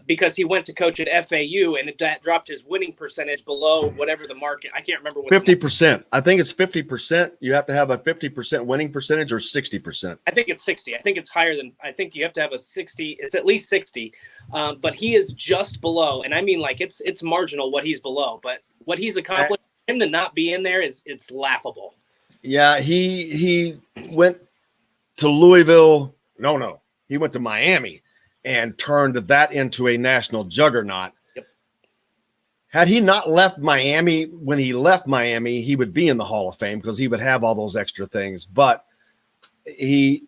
Because he went to coach at FAU and that dropped his winning percentage below whatever the market. I can't remember what 50%. I think it's 50%. You have to have a 50% winning percentage or 60%. I think it's 60. I think it's higher than. I think you have to have a 60. It's at least 60. But he is just below, and I mean like it's marginal what he's below. But what he's accomplished, him to not be in there it's laughable. Yeah, he went to Louisville. No, he went to Miami. And turned that into a national juggernaut. Yep. Had he not left Miami, when he left Miami, he would be in the Hall of Fame because he would have all those extra things. But he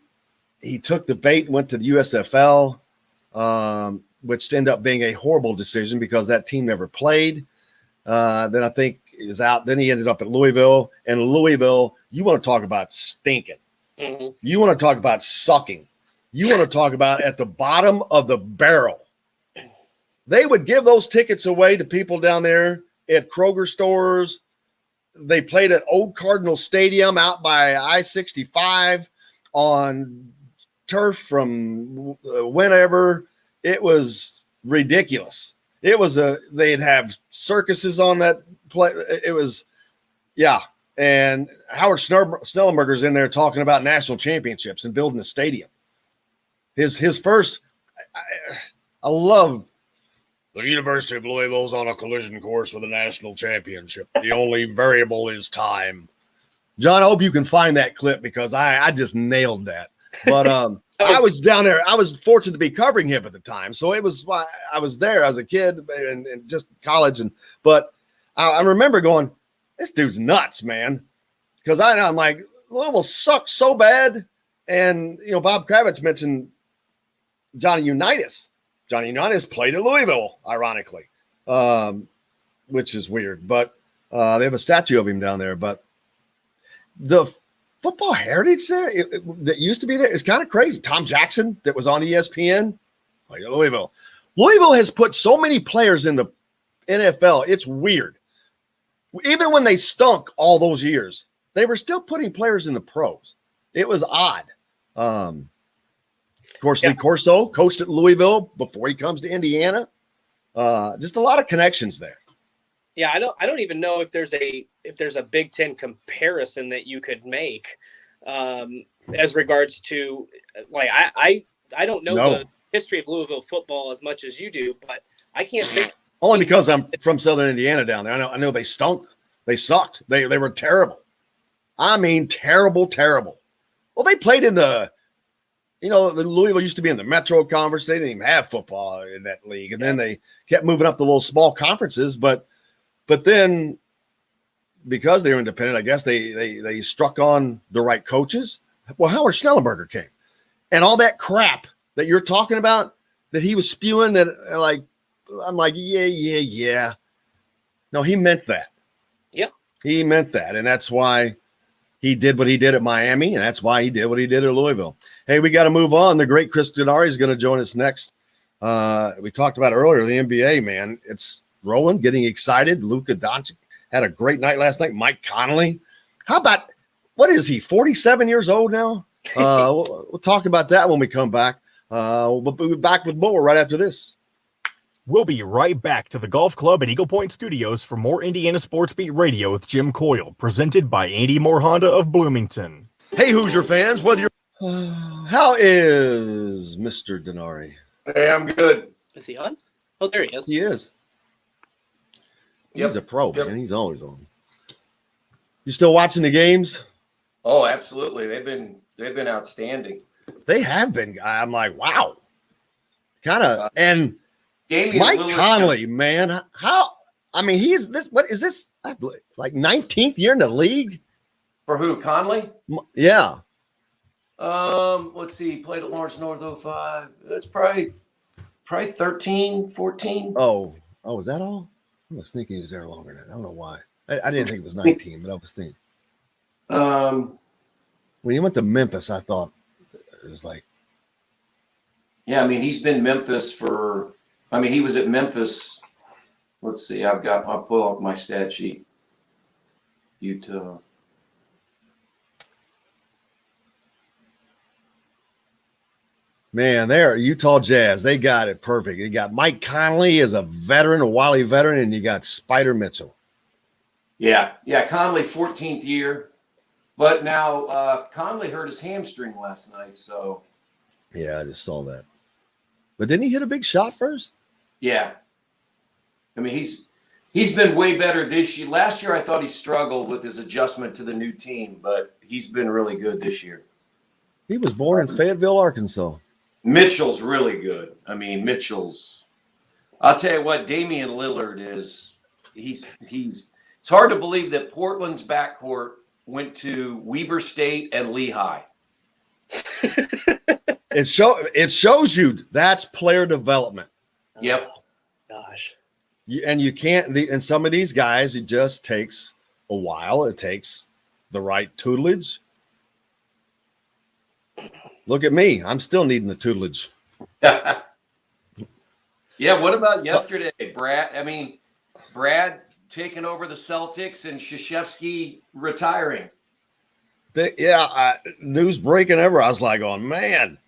took the bait and went to the USFL, which ended up being a horrible decision because that team never played. Then I think he was out. Then he ended up at Louisville. And Louisville, you want to talk about stinking. Mm-hmm. You want to talk about sucking. You want to talk about at the bottom of the barrel. They would give those tickets away to people down there at Kroger stores. They played at Old Cardinal Stadium out by I-65 on turf from whenever. It was ridiculous. They'd have circuses on that play. It was, yeah. And Howard Schnellenberger's in there talking about national championships and building a stadium. His first, I love the University of Louisville's on a collision course with a national championship. The only variable is time. John, I hope you can find that clip because I just nailed that. But I was down there. I was fortunate to be covering him at the time, so I was there as a kid and just college. But I remember going, this dude's nuts, man, because I'm like, Louisville sucks so bad. And Bob Kravitz mentioned Johnny Unitas. Johnny Unitas played at Louisville, ironically, which is weird. But they have a statue of him down there. But the football heritage there that used to be there is kind of crazy. Tom Jackson, that was on ESPN, played at Louisville. Louisville has put so many players in the NFL. It's weird. Even when they stunk all those years, they were still putting players in the pros. It was odd. Of course, Lee Corso coached at Louisville before he comes to Indiana. Just a lot of connections there. Yeah, I don't even know if there's a Big Ten comparison that you could make as regards to, like, I don't know the history of Louisville football as much as you do, but I can't think. Only because I'm from Southern Indiana down there. I know they stunk. They sucked. They were terrible. I mean, terrible. Well, they played in the Louisville used to be in the Metro Conference. They didn't even have football in that league. And then they kept moving up the little small conferences. But then because they were independent, I guess they struck on the right coaches. Well, Howard Schnellenberger came. And all that crap that you're talking about that he was spewing, that I'm like, yeah. No, he meant that. Yep. He meant that. And that's why he did what he did at Miami, and that's why he did what he did at Louisville. Hey, we got to move on. The great Chris Denari is going to join us next. We talked about earlier, the NBA, man. It's rolling, getting excited. Luka Doncic had a great night last night. Mike Conley. How about, what is he, 47 years old now? We'll talk about that when we come back. We'll be back with more right after this. We'll be right back to the Golf Club at Eagle Point Studios for more Indiana Sports Beat Radio with Jim Coyle, presented by Andy Moore Honda of Bloomington. Hey, Hoosier fans, whether you're how is Mr. Denari? Hey, I'm good. Is he on? Oh, there he is. He is. Yep. He's a pro, man. He's always on. You still watching the games? Oh, absolutely. They've been outstanding. They have been. I'm like, wow. Kind of. And Damian Mike Lillard, Conley, man. How? I mean, he's this. What is this? Like 19th year in the league? For who? Conley? Yeah. Let's see. He played at Lawrence North 05. That's probably 13, 14. Oh, is that all? I was thinking he was there longer than that. I don't know why. I didn't think it was 19, but I was thinking. When he went to Memphis, I thought it was like. Yeah, I mean, he's been Memphis for. I mean, he was at Memphis. Let's see. I'll pull up my stat sheet. Utah. Man, there, Utah Jazz, they got it perfect. They got Mike Conley as a veteran, a Wally veteran, and you got Spider Mitchell. Yeah, Conley, 14th year. But now Conley hurt his hamstring last night, so. Yeah, I just saw that. But didn't he hit a big shot first? Yeah. I mean, he's been way better this year. Last year, I thought he struggled with his adjustment to the new team, but he's been really good this year. He was born in Fayetteville, Arkansas. Mitchell's really good. I mean, I'll tell you what, Damian Lillard is, it's hard to believe that Portland's backcourt went to Weber State and Lehigh. It shows you that's player development. Yep. Gosh. And you can't, and some of these guys, it just takes a while. It takes the right tutelage. Look at me. I'm still needing the tutelage. Yeah, what about yesterday, Brad? I mean, Brad taking over the Celtics and Krzyzewski retiring. News breaking ever. I was like, oh, man.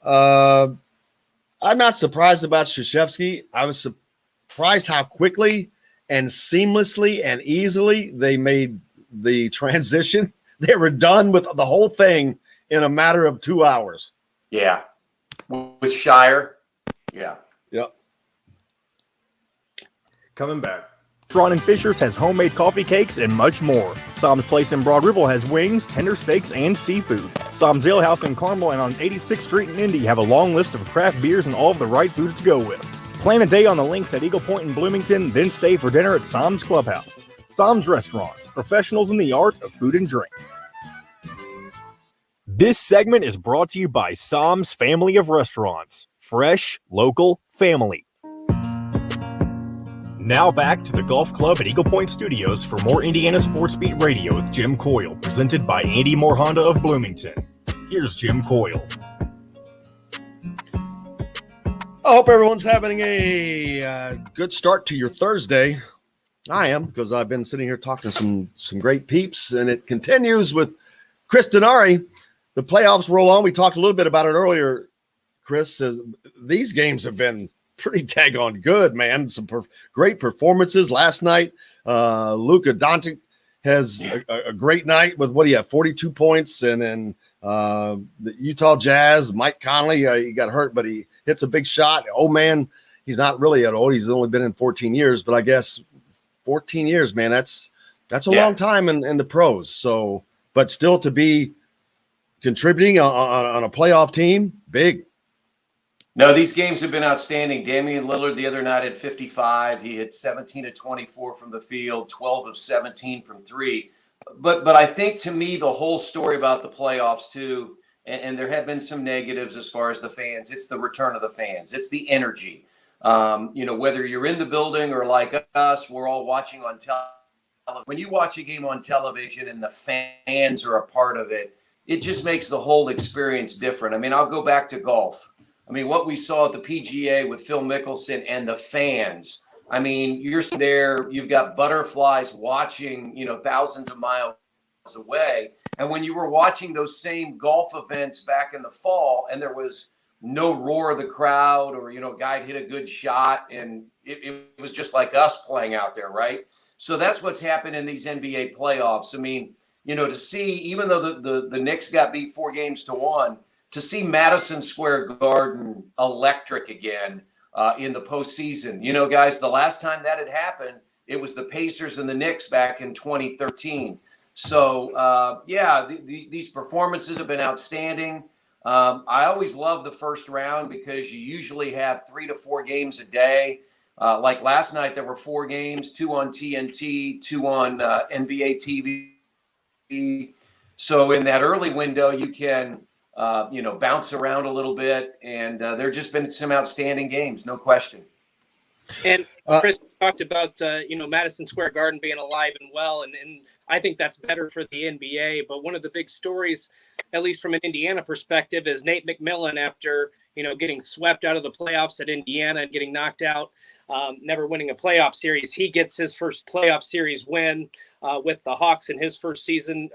I'm not surprised about Krzyzewski. I was surprised how quickly and seamlessly and easily they made the transition. They were done with the whole thing in a matter of 2 hours. Yeah. With Shire. Yeah. Yep. Coming back. Ron and Fisher's has homemade coffee cakes and much more. Sam's Place in Broad Ripple has wings, tender steaks, and seafood. Sam's Ale House in Carmel and on 86th Street in Indy have a long list of craft beers and all of the right foods to go with. Plan a day on the links at Eagle Point in Bloomington, then stay for dinner at Sam's Clubhouse. Sam's Restaurants, professionals in the art of food and drink. This segment is brought to you by Sam's Family of Restaurants. Fresh, local, family. Now back to the Golf Club at Eagle Point Studios for more Indiana Sports Beat Radio with Jim Coyle, presented by Andy Moore Honda of Bloomington. Here's Jim Coyle. I hope everyone's having a good start to your Thursday. I am, because I've been sitting here talking to some great peeps, and it continues with Chris Denari. The playoffs roll on. We talked a little bit about it earlier. Chris says these games have been pretty daggone good, man. Some great performances last night. Luka Doncic has a great night with, what do you have, 42 points, and then the Utah Jazz, Mike Conley, he got hurt, but he hits a big shot. Oh, man, he's not really that old. He's only been in 14 years, but I guess 14 years, man, that's a long time in the pros. So, but still to be contributing on a playoff team, big. No, these games have been outstanding. Damian Lillard the other night at 55. He hit 17 of 24 from the field, 12 of 17 from three. But I think, to me, the whole story about the playoffs too, and there have been some negatives as far as the fans, it's the return of the fans. It's the energy. Whether you're in the building or like us, we're all watching on television. When you watch a game on television and the fans are a part of it, it just makes the whole experience different. I mean, I'll go back to golf. I mean, what we saw at the PGA with Phil Mickelson and the fans. I mean, you're there, you've got butterflies watching, thousands of miles away. And when you were watching those same golf events back in the fall, and there was no roar of the crowd, or, a guy hit a good shot, and it was just like us playing out there, right? So that's what's happened in these NBA playoffs. I mean, to see, even though the Knicks got beat 4-1, to see Madison Square Garden electric again in the postseason. Guys, the last time that had happened, it was the Pacers and the Knicks back in 2013. So, these performances have been outstanding. I always love the first round because you usually have 3 to 4 games a day. Like last night, there were 4 games, 2 on TNT, 2 on NBA TV. So in that early window, you can, bounce around a little bit. And there have just been some outstanding games, no question. And Chris talked about, Madison Square Garden being alive and well, and I think that's better for the NBA. But one of the big stories, at least from an Indiana perspective, is Nate McMillan, after, getting swept out of the playoffs at Indiana and getting knocked out, never winning a playoff series. He gets his first playoff series win with the Hawks in his first season,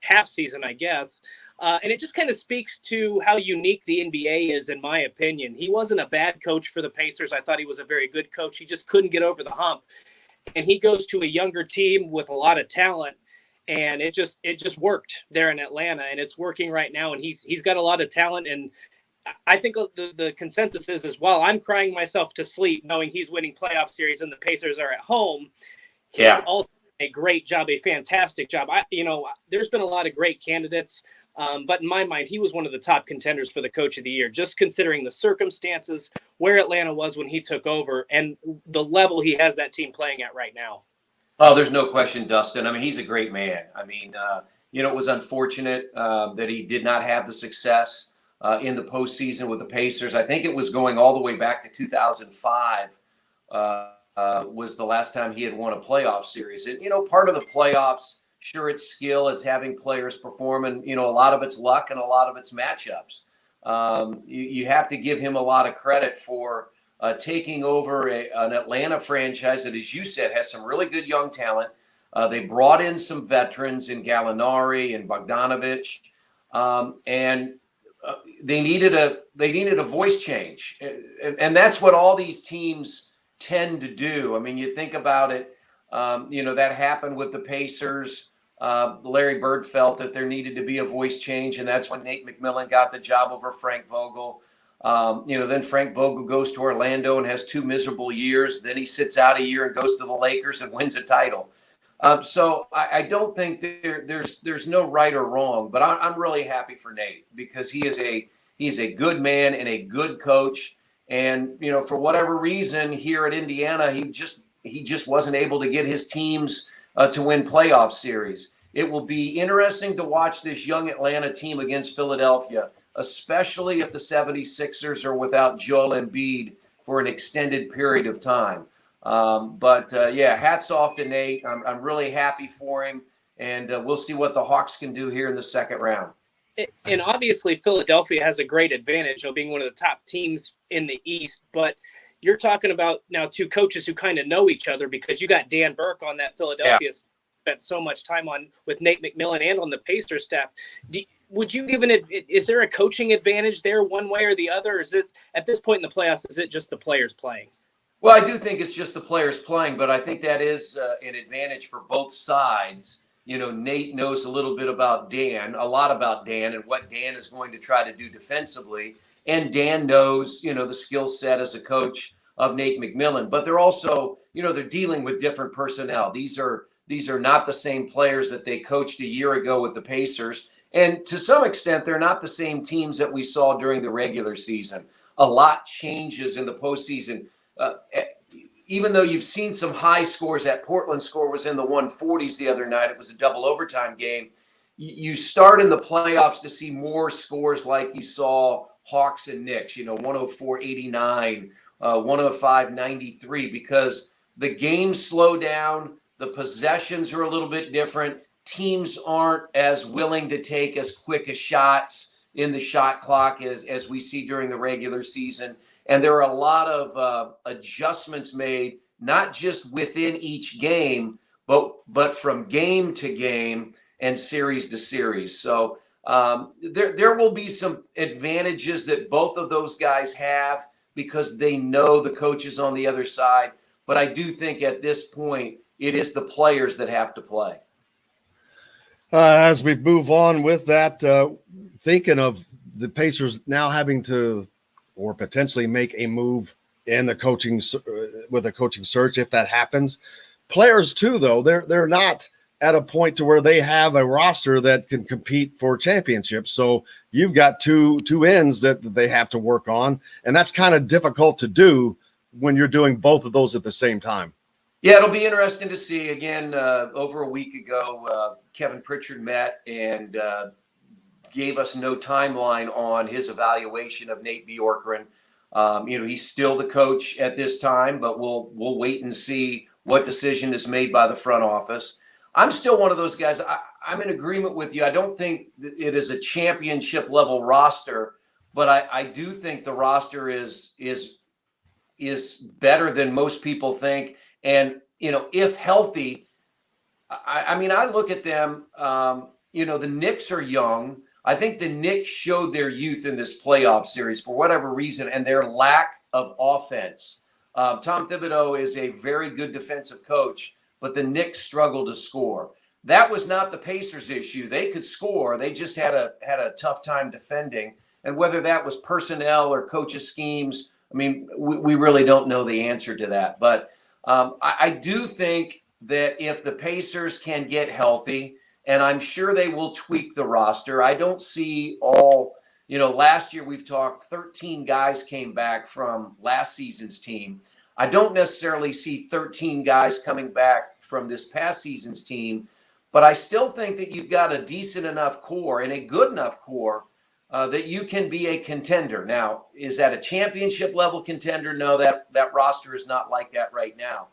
half season, I guess. And it just kind of speaks to how unique the NBA is, in my opinion. He wasn't a bad coach for the Pacers. I thought he was a very good coach. He just couldn't get over the hump. And he goes to a younger team with a lot of talent, and it just worked there in Atlanta, and it's working right now. And he's got a lot of talent, and I think the consensus is as well. I'm crying myself to sleep knowing he's winning playoff series and the Pacers are at home. He's also a great job, a fantastic job. There's been a lot of great candidates, but in my mind, he was one of the top contenders for the Coach of the Year, just considering the circumstances, where Atlanta was when he took over, and the level he has that team playing at right now. Oh, there's no question, Dustin. I mean, he's a great man. I mean, it was unfortunate that he did not have the success in the postseason with the Pacers. I think it was going all the way back to 2005 was the last time he had won a playoff series. And, part of the playoffs, sure, it's skill, it's having players perform, and, a lot of it's luck and a lot of it's matchups. You have to give him a lot of credit for taking over an Atlanta franchise that, as you said, has some really good young talent. They brought in some veterans in Gallinari and Bogdanovich, and they needed a voice change, and that's what all these teams tend to do. I mean, you think about it, that happened with the Pacers. Larry Bird felt that there needed to be a voice change, and that's when Nate McMillan got the job over Frank Vogel. Then Frank Vogel goes to Orlando and has 2 miserable years. Then he sits out a year and goes to the Lakers and wins a title. So I don't think there's no right or wrong, but I'm really happy for Nate because he's a good man and a good coach. And, for whatever reason here at Indiana, he just wasn't able to get his teams to win playoff series. It will be interesting to watch this young Atlanta team against Philadelphia, especially if the 76ers are without Joel Embiid for an extended period of time. Hats off to Nate. I'm really happy for him, and we'll see what the Hawks can do here in the second round. And obviously, Philadelphia has a great advantage of being one of the top teams in the East. But, you're talking about now two coaches who kind of know each other, because you got Dan Burke on that Philadelphia spent so much time on with Nate McMillan and on the Pacers staff. Would you give is there a coaching advantage there one way or the other? Or is it at this point in the playoffs, is it just the players playing? Well, I do think it's just the players playing, but I think that is an advantage for both sides. Nate knows a little bit about Dan, a lot about Dan and what Dan is going to try to do defensively. And Dan knows, the skill set as a coach of Nate McMillan, but they're also, they're dealing with different personnel. These are not the same players that they coached a year ago with the Pacers. And to some extent, they're not the same teams that we saw during the regular season. A lot changes in the postseason. Even though you've seen some high scores, that Portland score was in the 140s the other night. It was a double overtime game. You start in the playoffs to see more scores like you saw Hawks and Knicks, 104-89, 105-93, because the games slow down. The possessions are a little bit different. Teams aren't as willing to take as quick as shots in the shot clock as we see during the regular season. And there are a lot of adjustments made, not just within each game, but from game to game and series to series. So there will be some advantages that both of those guys have because they know the coaches on the other side. But I do think at this point, it is the players that have to play. As we move on with that, thinking of the Pacers now having to or potentially make a move in the coaching with a coaching search if that happens. Players too, though, they're not at a point to where they have a roster that can compete for championships. So you've got two ends that they have to work on, and that's kind of difficult to do when you're doing both of those at the same time. Yeah, it'll be interesting to see. Again, over a week ago, Kevin Pritchard met and gave us no timeline on his evaluation of Nate Bjorkgren. He's still the coach at this time, but we'll wait and see what decision is made by the front office. I'm still one of those guys. I'm in agreement with you. I don't think it is a championship level roster, but I do think the roster is better than most people think. And, if healthy, I look at them, the Knicks are young. I think the Knicks showed their youth in this playoff series for whatever reason and their lack of offense. Tom Thibodeau is a very good defensive coach, but the Knicks struggled to score. That was not the Pacers' issue. They could score. They just had a tough time defending. And whether that was personnel or coaches' schemes, we really don't know the answer to that. But I do think that if the Pacers can get healthy, and I'm sure they will tweak the roster. I don't see all, last year we've talked 13 guys came back from last season's team. I don't necessarily see 13 guys coming back from this past season's team, but I still think that you've got a decent enough core and a good enough core that you can be a contender. Now, is that a championship level contender? No, that roster is not like that right now.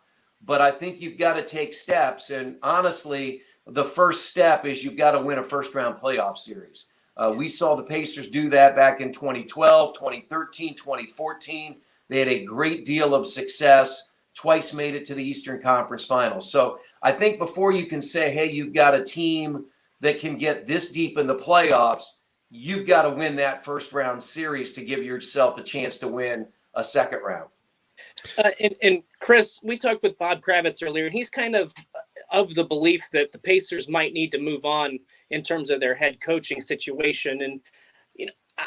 But I think you've got to take steps. And honestly, the first step is you've got to win a first-round playoff series. We saw the Pacers do that back in 2012, 2013, 2014. They had a great deal of success, twice made it to the Eastern Conference Finals. So I think before you can say, hey, you've got a team that can get this deep in the playoffs, you've got to win that first-round series to give yourself a chance to win a second round. And Chris, we talked with Bob Kravitz earlier, and he's kind of the belief that the Pacers might need to move on in terms of their head coaching situation. And,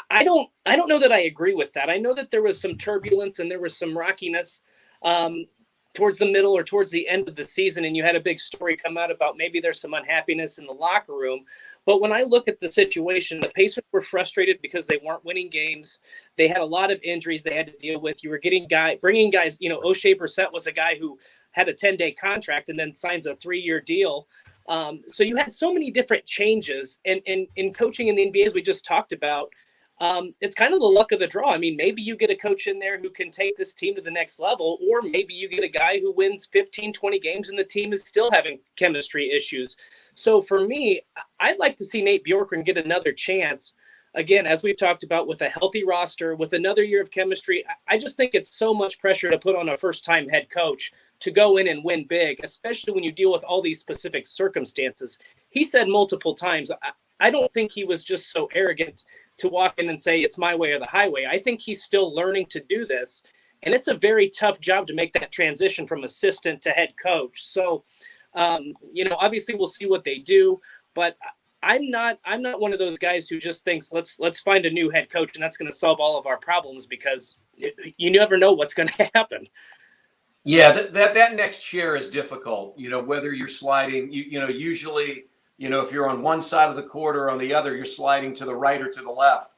I don't know that I agree with that. I know that there was some turbulence and there was some rockiness towards the middle or towards the end of the season. And you had a big story come out about maybe there's some unhappiness in the locker room. But when I look at the situation, the Pacers were frustrated because they weren't winning games. They had a lot of injuries they had to deal with. You were bringing guys, O'Shea Brissett was a guy who had a 10-day contract and then signs a 3-year deal. So you had so many different changes. And in coaching in the NBA, as we just talked about, it's kind of the luck of the draw. Maybe you get a coach in there who can take this team to the next level, or maybe you get a guy who wins 15, 20 games and the team is still having chemistry issues. So for me, I'd like to see Nate Bjorkgren get another chance again, as we've talked about, with a healthy roster, with another year of chemistry, I just think it's so much pressure to put on a first-time head coach to go in and win big, especially when you deal with all these specific circumstances. He said multiple times, I don't think he was just so arrogant to walk in and say, it's my way or the highway. I think he's still learning to do this. And it's a very tough job to make that transition from assistant to head coach. So, obviously we'll see what they do, but I'm not one of those guys who just thinks let's find a new head coach and that's going to solve all of our problems, because you never know what's going to happen. Yeah, that next chair is difficult. Whether you're sliding, usually, if you're on one side of the court or on the other, you're sliding to the right or to the left,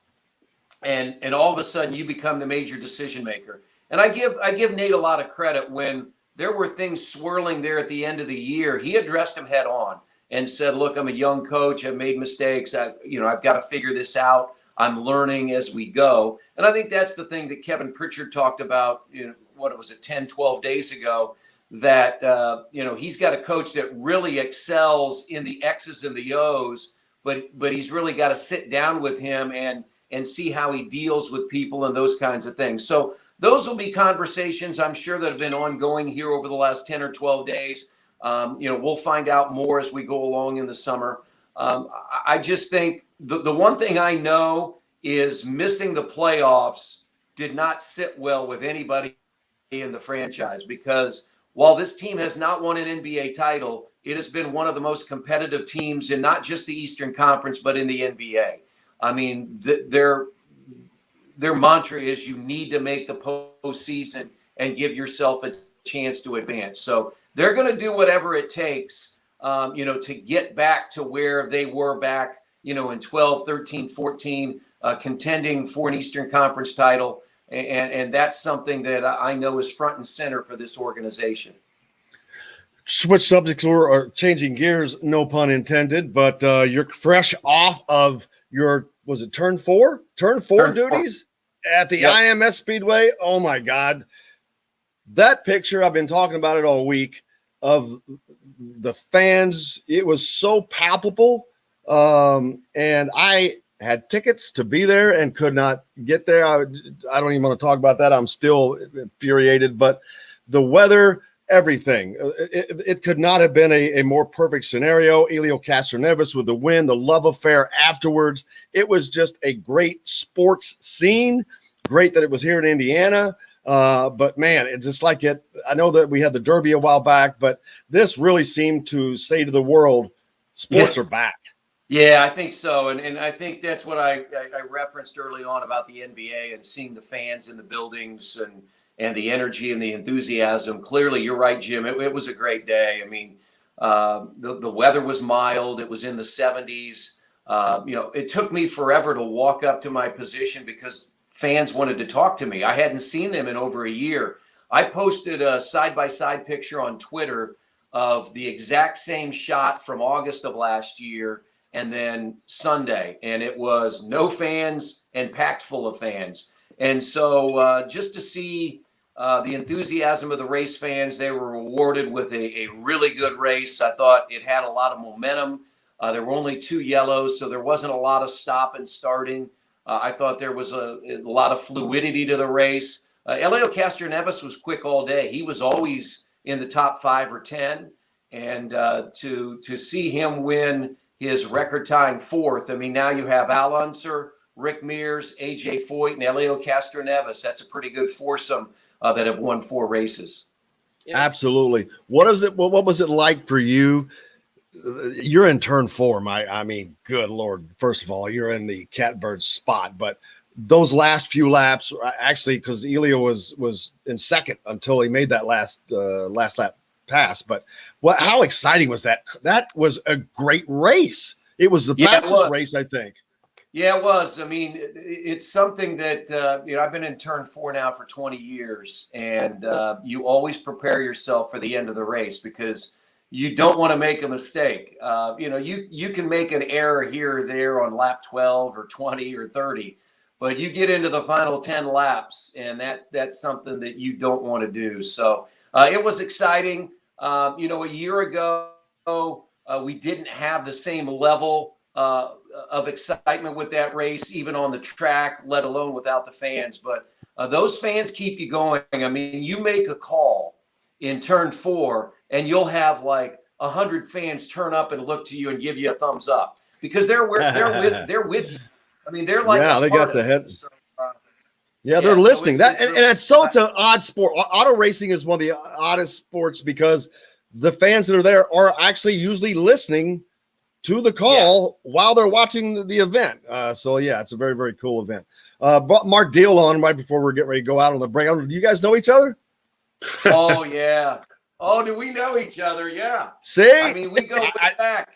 and all of a sudden you become the major decision maker. And I give Nate a lot of credit. When there were things swirling there at the end of the year, he addressed them head on and said, look, I'm a young coach. I've made mistakes. I've got to figure this out. I'm learning as we go. And I think that's the thing that Kevin Pritchard talked about, 10, 12 days ago, that, he's got a coach that really excels in the X's and the O's, but he's really got to sit down with him and see how he deals with people and those kinds of things. So those will be conversations, I'm sure, that have been ongoing here over the last 10 or 12 days. We'll find out more as we go along in the summer. I just think the one thing I know is missing the playoffs did not sit well with anybody in the franchise, because while this team has not won an NBA title, it has been one of the most competitive teams in not just the Eastern Conference, but in the NBA. I mean, their mantra is you need to make the postseason and give yourself a chance to advance. So they're going to do whatever it takes, to get back to where they were back, in 12, 13, 14, contending for an Eastern Conference title. And that's something that I know is front and center for this organization. Switch subjects or changing gears, no pun intended, but you're fresh off of your, was it turn four duties at the IMS Speedway? Oh my God. That picture, I've been talking about it all week, of the fans. It was so palpable. And I had tickets to be there and could not get there. I don't even want to talk about that. I'm still infuriated, but the weather, everything, it could not have been a more perfect scenario. Elio Castroneves with the win, the love affair afterwards. It was just a great sports scene. Great that it was here in Indiana. But man, it's just like it. I know that we had the Derby a while back, but this really seemed to say to the world, sports are back. Yeah, I think so. And I think that's what I referenced early on about the NBA and seeing the fans in the buildings and the energy and the enthusiasm. Clearly, you're right, Jim. It was a great day. I mean, the weather was mild. It was in the 70s. It took me forever to walk up to my position because fans wanted to talk to me. I hadn't seen them in over a year. I posted a side-by-side picture on Twitter of the exact same shot from August of last year and then Sunday. And it was no fans and packed full of fans. And so just to see the enthusiasm of the race fans, they were rewarded with a really good race. I thought it had a lot of momentum. There were only 2 yellows, so there wasn't a lot of stop and starting. I thought there was a lot of fluidity to the race. Elio Castroneves was quick all day. He was always in the top 5 or 10. And to see him win his record-tying 4th, I mean, now you have Al Unser, Rick Mears, AJ Foyt, and Elio Castroneves. That's a pretty good foursome that have won 4 races. Yes. Absolutely. What was it like for you? You're in turn 4. I mean, good Lord. First of all, you're in the catbird spot, but those last few laps, actually, because Elio was in second until he made that last lap pass. But how exciting was that? That was a great race. It was the fastest race, I think. Yeah, it was. I mean, it's something that, I've been in turn 4 now for 20 years, and you always prepare yourself for the end of the race because you don't want to make a mistake. You can make an error here or there on lap 12 or 20 or 30, but you get into the final 10 laps, and that's something that you don't want to do. So it was exciting. A year ago, we didn't have the same level of excitement with that race, even on the track, let alone without the fans. But those fans keep you going. I mean, you make a call in turn 4, and you'll have like 100 fans turn up and look to you and give you a thumbs up because they're with you. I mean, they're like they got the head. So, they're listening. It's It's an odd sport. Auto racing is one of the oddest sports because the fans that are there are actually usually listening to the call while they're watching the event. It's a very, very cool event. Brought Mark Deal on right before we're getting ready to go out on the break. Do you guys know each other? Oh, yeah. Oh, do we know each other? Yeah. See? I mean, we go way back.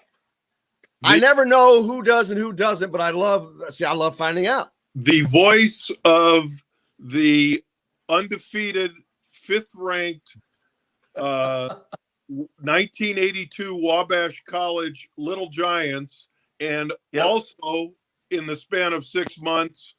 I never know who does and who doesn't, but I love finding out. The voice of the undefeated 5th-ranked 1982 Wabash College Little Giants, and also in the span of 6 months,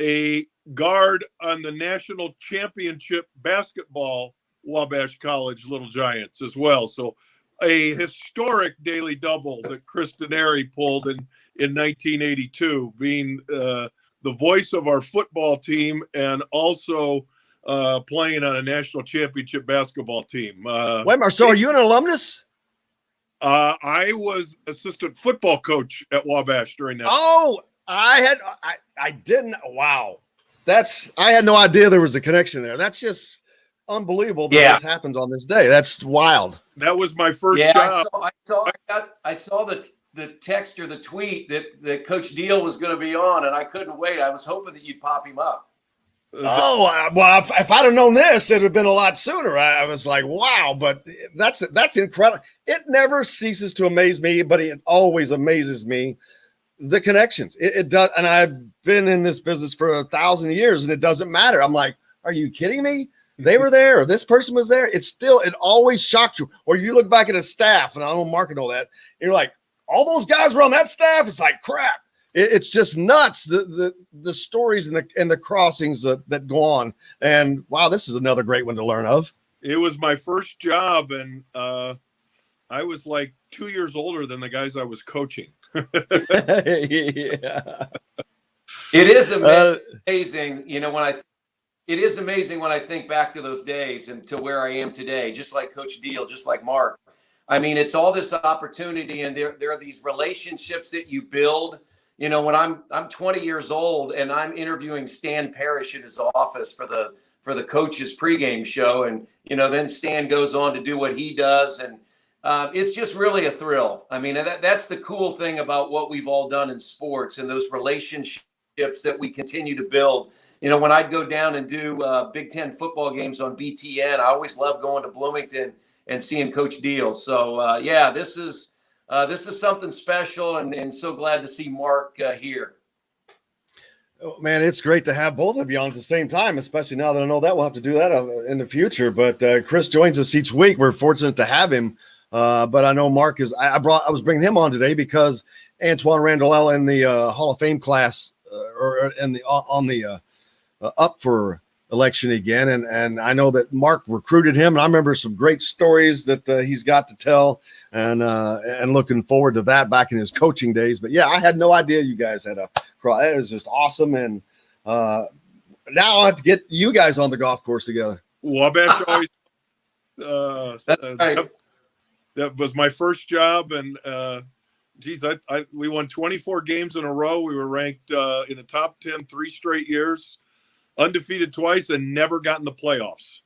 a guard on the national championship basketball Wabash College Little Giants as well. So a historic daily double that Chris Denari pulled in 1982, being the voice of our football team and also playing on a national championship basketball team. Wait, so are you an alumnus? I was assistant football coach at Wabash during that. Oh, I didn't. Wow. I had no idea there was a connection there. That's just unbelievable that this happens on this day. That's wild. That was my first job. I saw the text or the tweet that Coach Deal was going to be on, and I couldn't wait. I was hoping that you'd pop him up. Oh, well, if I'd have known this, it would have been a lot sooner. I was like, wow, but that's incredible. It never ceases to amaze me, but it always amazes me, the connections. It does, and I've been in this business for 1,000 years, and it doesn't matter. I'm like, are you kidding me? They were there, or this person was there. It always shocked you. Or you look back at a staff, and I don't market all that, and you're like, all those guys were on that staff? It's like, crap. It's just nuts, the stories and the crossings that go on. And wow, this is another great one to learn of. It was my first job, and I was like 2 years older than the guys I was coaching. Yeah. It is amazing, it is amazing when I think back to those days and to where I am today, just like Coach Deal, just like Mark. I mean, it's all this opportunity, and there are these relationships that you build. When I'm 20 years old and I'm interviewing Stan Parrish in his office for the coach's pregame show, and then Stan goes on to do what he does, and it's just really a thrill. I mean, that's the cool thing about what we've all done in sports and those relationships that we continue to build. When I'd go down and do Big Ten football games on BTN, I always loved going to Bloomington and seeing Coach Deal. So this is something special, and so glad to see Mark here. Oh, man, it's great to have both of you on at the same time, especially now that I know that we'll have to do that in the future. But Chris joins us each week. We're fortunate to have him. But I know Mark is. I was bringing him on today because Antoine Randall in the Hall of Fame class up for election again, and I know that Mark recruited him, and I remember some great stories that he's got to tell, and looking forward to that back in his coaching days. But yeah, I had no idea you guys had a cross. It was just awesome, and now I'll have to get you guys on the golf course together. Wabash always. That's right. That was my first job, and we won 24 games in a row. We were ranked in the top 10 3 straight years. Undefeated twice and never got in the playoffs.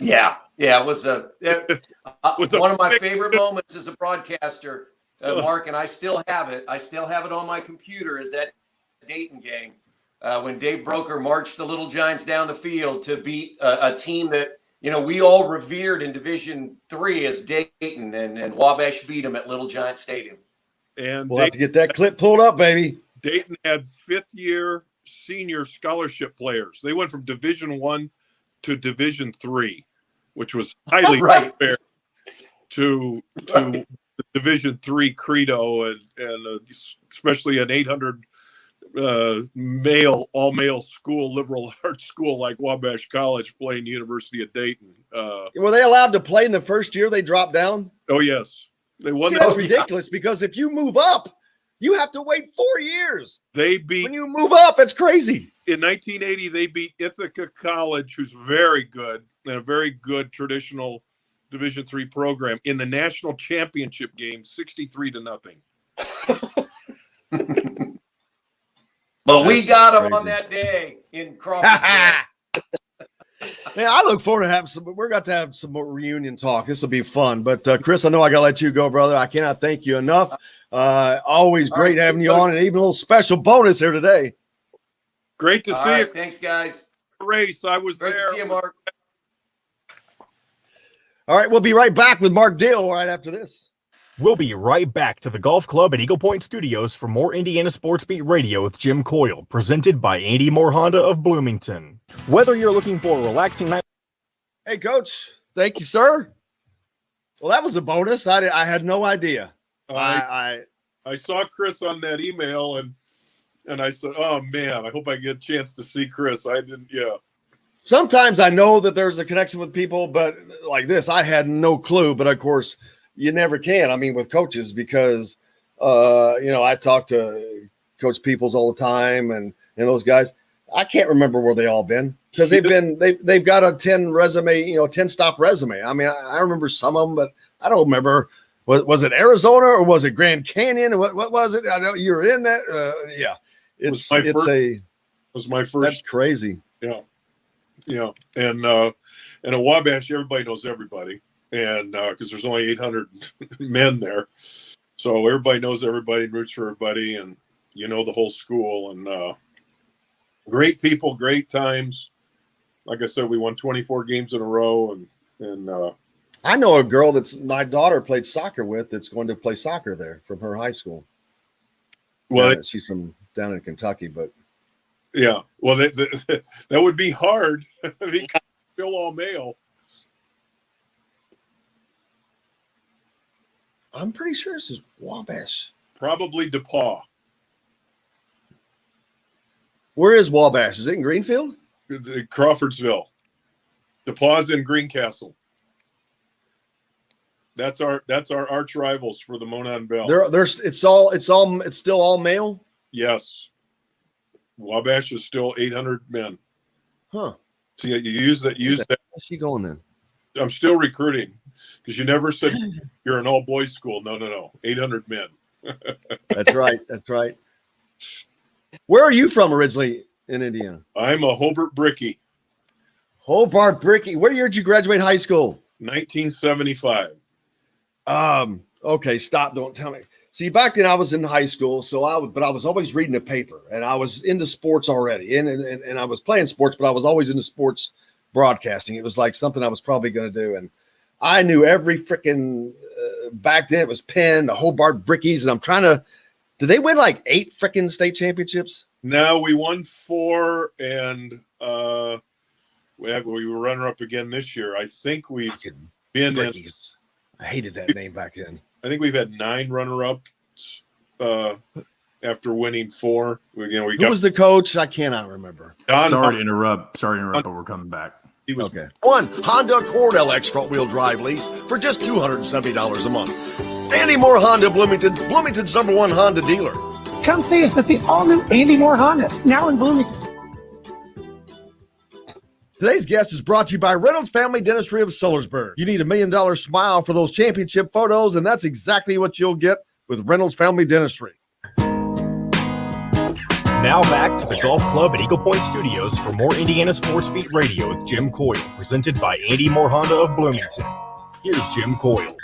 Yeah, it was one of my favorite moments as a broadcaster, Mark, and I still have it. I still have it on my computer. Is that Dayton game when Dave Broker marched the Little Giants down the field to beat a team that we all revered in Division III as Dayton, and Wabash beat them at Little Giant Stadium. And we'll have to get that clip pulled up, baby. Dayton had 5th-year senior scholarship players. They went from Division I to Division III, which was highly unfair to the Division III credo, and especially an 800 all-male school, liberal arts school like Wabash College playing University of Dayton. Were they allowed to play in the first year they dropped down? Oh, yes. They won. That's ridiculous, because if you move up, You have to wait 4 years. They beat When you move up, it's crazy. in 1980. They beat Ithaca College, who's very good and a very good traditional Division III program in the national championship game, 63-0. But we That's got them crazy. on that day in Kravitz. Man, I look forward to having some. We're going to have some more reunion talk. This will be fun. But Chris, I know I got to let you go, brother. I cannot thank you enough. Always great having you on, and even a little special bonus here today. Great to All see right, you. thanks, guys. Race. I was Great there. to see you, Mark. All right, we'll be right back with Mark Dill right after this. We'll be right back to the Golf Club at Eagle Point Studios for more Indiana Sports Beat Radio with Jim Coyle, presented by Andy Moore Honda of Bloomington. Whether you're looking for a relaxing night. Hey, Coach. Thank you, sir. Well, that was a bonus. I had no idea. I saw Chris on that email, and I said, "Oh man, I hope I get a chance to see Chris." I didn't. Yeah. Sometimes I know that there's a connection with people, but like this, I had no clue. But of course, you never can. I mean, with coaches, because I talk to Coach Peoples all the time, and those guys. I can't remember where they all been because they've got a 10 stop resume. I mean, I remember some of them, but I don't remember. Was it Arizona or was it Grand Canyon? What was it? I know you were in that. Yeah, it was my first. That's crazy. Yeah, yeah, and at Wabash, everybody knows everybody, and because there's only 800 men there, so everybody knows everybody, roots for everybody, and the whole school, and great people, great times. Like I said, we won 24 games in a row, and I know a girl that's my daughter played soccer with that's going to play soccer there from her high school. Well, she's from down in Kentucky, but yeah, well, that would be hard because still all male. I'm pretty sure this is Wabash. Probably DePaul. Where is Wabash? Is it in Greenfield? Crawfordsville. DePauw's in Greencastle. That's our arch rivals for the Monon Bell. It's still all male. Yes. Wabash is still 800 men. Huh. So you use that. Where's she going then? I'm still recruiting because you never said you're an all boys school. No. 800 men. That's right. That's right. Where are you from originally in Indiana? I'm a Hobart Bricky. Hobart Bricky. What year did you graduate high school? 1975. Okay, stop. Don't tell me. See, back then I was in high school, but I was always reading the paper, and I was into sports already, and I was playing sports, but I was always into sports broadcasting. It was like something I was probably going to do, and I knew every freaking back then it was Penn, the Hobart Brickies, and I'm trying to. Did they win like 8 freaking state championships? No, we won 4, and we were runner-up again this year. I think we've been Brickies. I hated that name back then. I think we've had 9 runner-ups after winning 4. Who was the coach? I cannot remember. Sorry to interrupt, but we're coming back. He was okay. One Honda Accord LX front-wheel drive lease for just $270 a month. Andy Moore Honda Bloomington, Bloomington's #1 Honda dealer. Come see us at the all-new Andy Moore Honda, now in Bloomington. Today's guest is brought to you by Reynolds Family Dentistry of Sellersburg. You need $1 million smile for those championship photos, and that's exactly what you'll get with Reynolds Family Dentistry. Now back to the Golf Club at Eagle Point Studios for more Indiana Sports Beat Radio with Jim Coyle, presented by Andy Moore Honda of Bloomington. Here's Jim Coyle.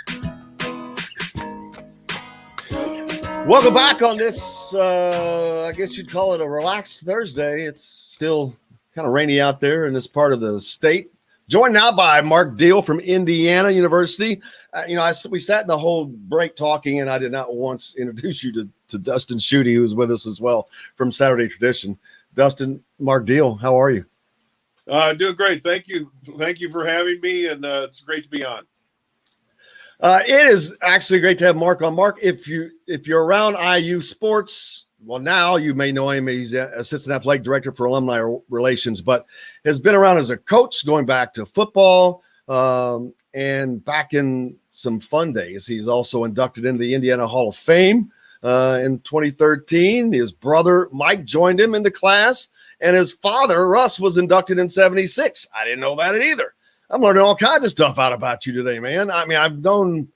Welcome back on this, I guess you'd call it a relaxed Thursday. It's still kind of rainy out there in this part of the state. Joined now by Mark Deal from Indiana University. We sat in the whole break talking, and I did not once introduce you to Dustin Schutte, who's with us as well from Saturday Tradition. Dustin, Mark Deal, how are you? Doing great. Thank you. Thank you for having me, and it's great to be on. It is actually great to have Mark on. Mark, if you're around IU sports, well, now you may know him. He's assistant athletic director for alumni relations, but has been around as a coach going back to football and back in some fun days. He's also inducted into the Indiana Hall of Fame In 2013, his brother Mike joined him in the class, and his father Russ was inducted in 76. I didn't know that either. I'm learning all kinds of stuff out about you today, man. I mean, I've known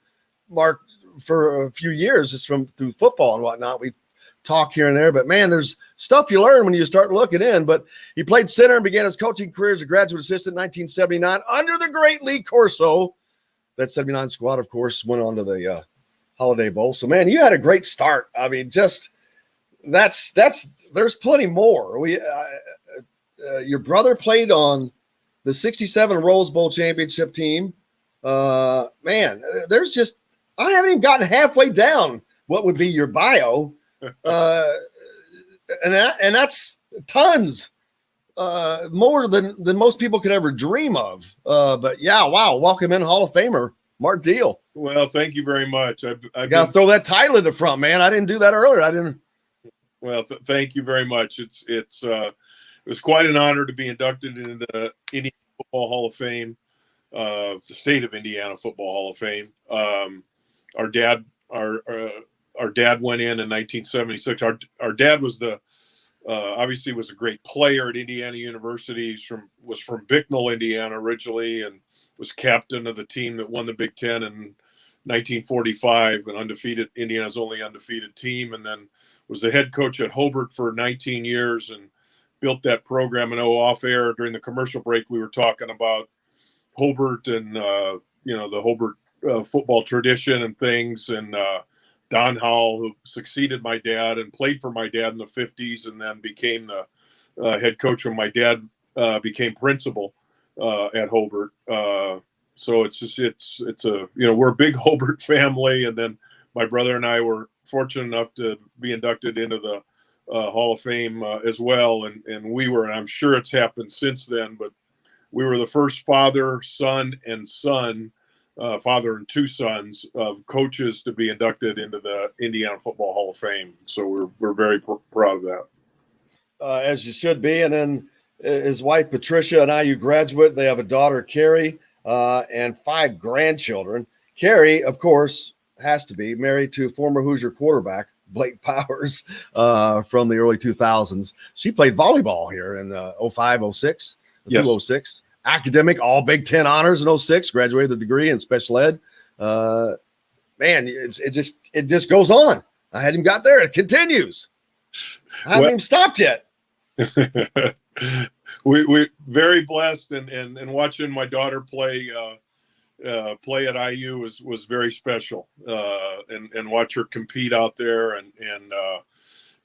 Mark for a few years just through football and whatnot. We talk here and there, but man, there's stuff you learn when you start looking in. But he played center and began his coaching career as a graduate assistant in 1979 under the great Lee Corso. That 79 squad, of course, went on to the Holiday Bowl. So, man, you had a great start. I mean, just there's plenty more. Your brother played on the 67 Rose Bowl championship team. Man, there's just, I haven't even gotten halfway down what would be your bio. And that's tons, more than most people could ever dream of. But yeah, wow. Welcome in, Hall of Famer, Mark Deal. Well, thank you very much. I got to throw that title in the front, man. I didn't do that earlier. Well, thank you very much. It was quite an honor to be inducted into the Indiana Football Hall of Fame, the state of Indiana Football Hall of Fame. Our dad went in 1976. Our dad was obviously was a great player at Indiana University. Was from Bicknell, Indiana originally, and was captain of the team that won the Big Ten in 1945, an undefeated, Indiana's only undefeated team, and then was the head coach at Hobart for 19 years and built that program. And off air during the commercial break, we were talking about Hobart and the Hobart football tradition and things. And Don Howell, who succeeded my dad and played for my dad in the 50s, and then became the head coach when my dad became principal at Hobart. So it's a, we're a big Hobart family. And then my brother and I were fortunate enough to be inducted into the Hall of Fame as well. And we were, and I'm sure it's happened since then, but we were the first father and two sons of coaches to be inducted into the Indiana Football Hall of Fame. So we're very proud of that. As you should be. And then his wife, Patricia, an IU graduate. They have a daughter, Carrie, and 5 grandchildren. Carrie, of course, has to be married to former Hoosier quarterback Blake Powers from the early 2000s. She played volleyball here in 05, 06, yes. 06. Academic, all Big Ten honors in 06, graduated with a degree in special ed. Man, it just goes on. I hadn't even got there. It continues. I haven't even stopped yet. We're very blessed, and watching my daughter play at IU was very special, and watch her compete out there, and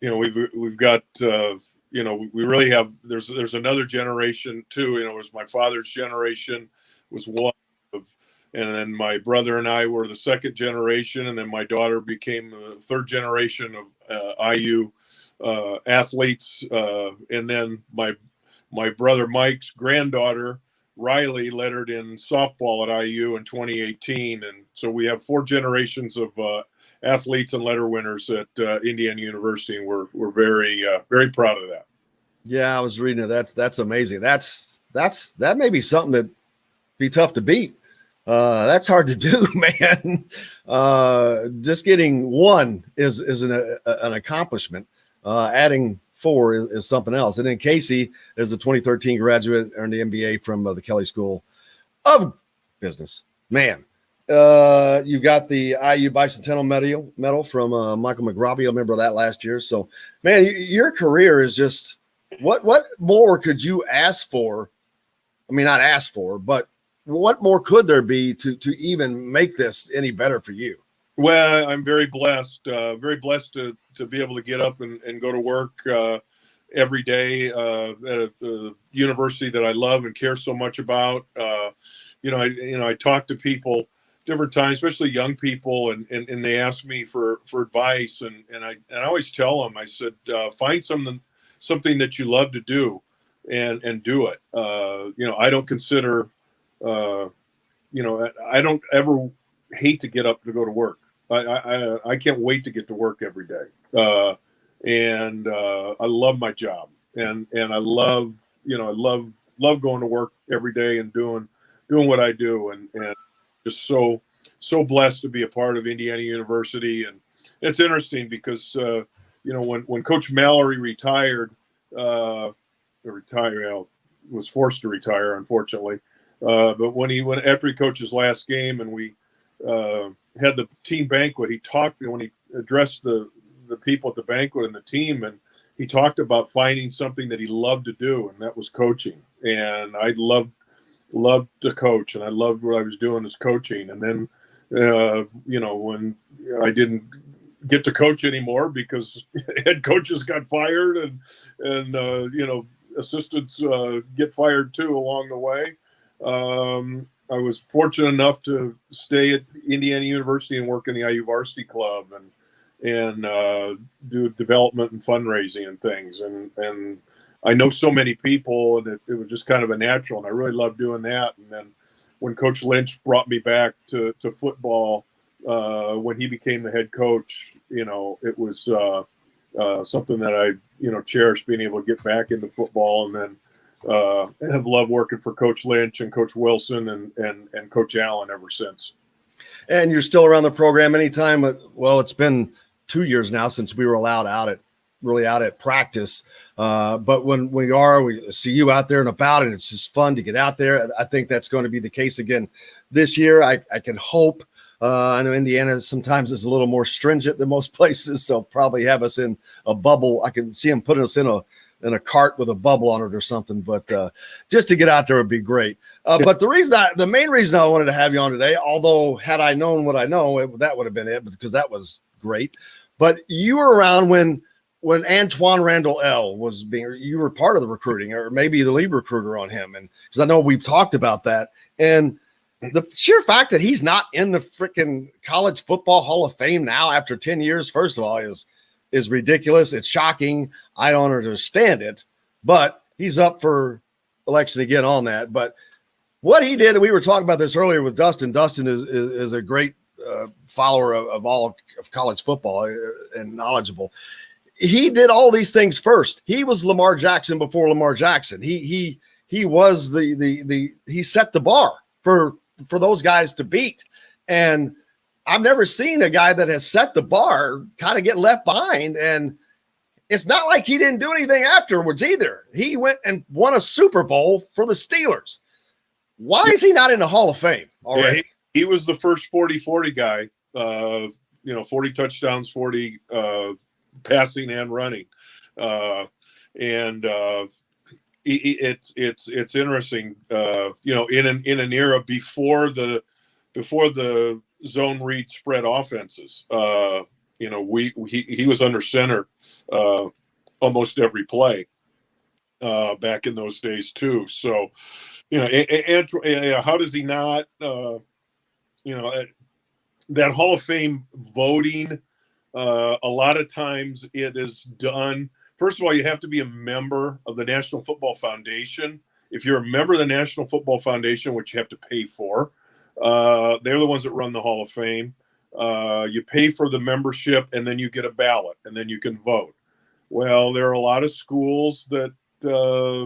we've got we really have, there's another generation too. It was my father's generation was one of, and then my brother and I were the second generation, and then my daughter became the third generation of IU athletes, and then my brother Mike's granddaughter Riley lettered in softball at IU in 2018, and so we have 4 generations of athletes and letter winners at Indiana University, and we're very very proud of that. Yeah, I was reading it. That's amazing. That may be something that be tough to beat. That's hard to do, man. Just getting 1 is an accomplishment. Adding 4 is something else. And then Casey is a 2013 graduate, earned the MBA from the Kelley School of Business. Man, you got the IU Bicentennial Medal from Michael McRobbie. I remember that last year. So, man, your career is just what more could you ask for? I mean, not ask for, but what more could there be to even make this any better for you? Well, I'm very blessed to be able to get up and go to work every day at a university that I love and care so much about. I talk to people different times, especially young people, and they ask me for advice, and I always tell them, I said, find something that you love to do and do it. I don't consider, I don't ever hate to get up to go to work. I can't wait to get to work every day. And I love my job, and I love going to work every day and doing what I do, and just so blessed to be a part of Indiana University, and it's interesting because when Coach Mallory retired, was forced to retire, unfortunately. But after he coached his last game and we had the team banquet, he talked when he addressed the people at the banquet and the team, and he talked about finding something that he loved to do, and that was coaching. And I loved to coach, and I loved what I was doing as coaching. And then, when I didn't get to coach anymore because head coaches got fired and assistants get fired too along the way. I was fortunate enough to stay at Indiana University and work in the IU varsity club and do development and fundraising and things. And I know so many people, and it was just kind of a natural, and I really loved doing that. And then when Coach Lynch brought me back to football, when he became the head coach, it was something that I, cherished, being able to get back into football. And then have loved working for Coach Lynch and Coach Wilson and Coach Allen ever since. And you're still around the program anytime. Well, it's been 2 years now since we were allowed out at practice. But when we see you out there and about, and it's just fun to get out there. I think that's going to be the case again this year. I can hope. I know Indiana sometimes is a little more stringent than most places, so probably have us in a bubble. I can see them putting us in a cart with a bubble on it or something. But just to get out there would be great. But the main reason I wanted to have you on today, although had I known what I know, that would have been it, because that was great. But you were around when Antoine Randall L you were part of the recruiting, or maybe the lead recruiter on him. And because I know we've talked about that. And the sheer fact that he's not in the freaking College Football Hall of Fame now after 10 years, first of all, is ridiculous. It's shocking. I don't understand it, but he's up for election again on that. But what he did, and we were talking about this earlier with Dustin. Dustin is a great follower of all of college football and knowledgeable. He did all these things first. He was Lamar Jackson before Lamar Jackson. He was he set the bar for those guys to beat. And I've never seen a guy that has set the bar kind of get left behind. And it's not like he didn't do anything afterwards either. He went and won a Super Bowl for the Steelers. Why is he not in the Hall of Fame already? Yeah, he was the first 40-40 guy, 40 touchdowns, 40 passing and running. It's interesting, in an era before the zone read spread offenses. He was under center almost every play back in those days too. So, how does he not? That Hall of Fame voting. A lot of times it is done. First of all, you have to be a member of the National Football Foundation. If you're a member of the National Football Foundation, which you have to pay for, they're the ones that run the Hall of Fame. You pay for the membership, and then you get a ballot, and then you can vote. Well, there are a lot of schools that,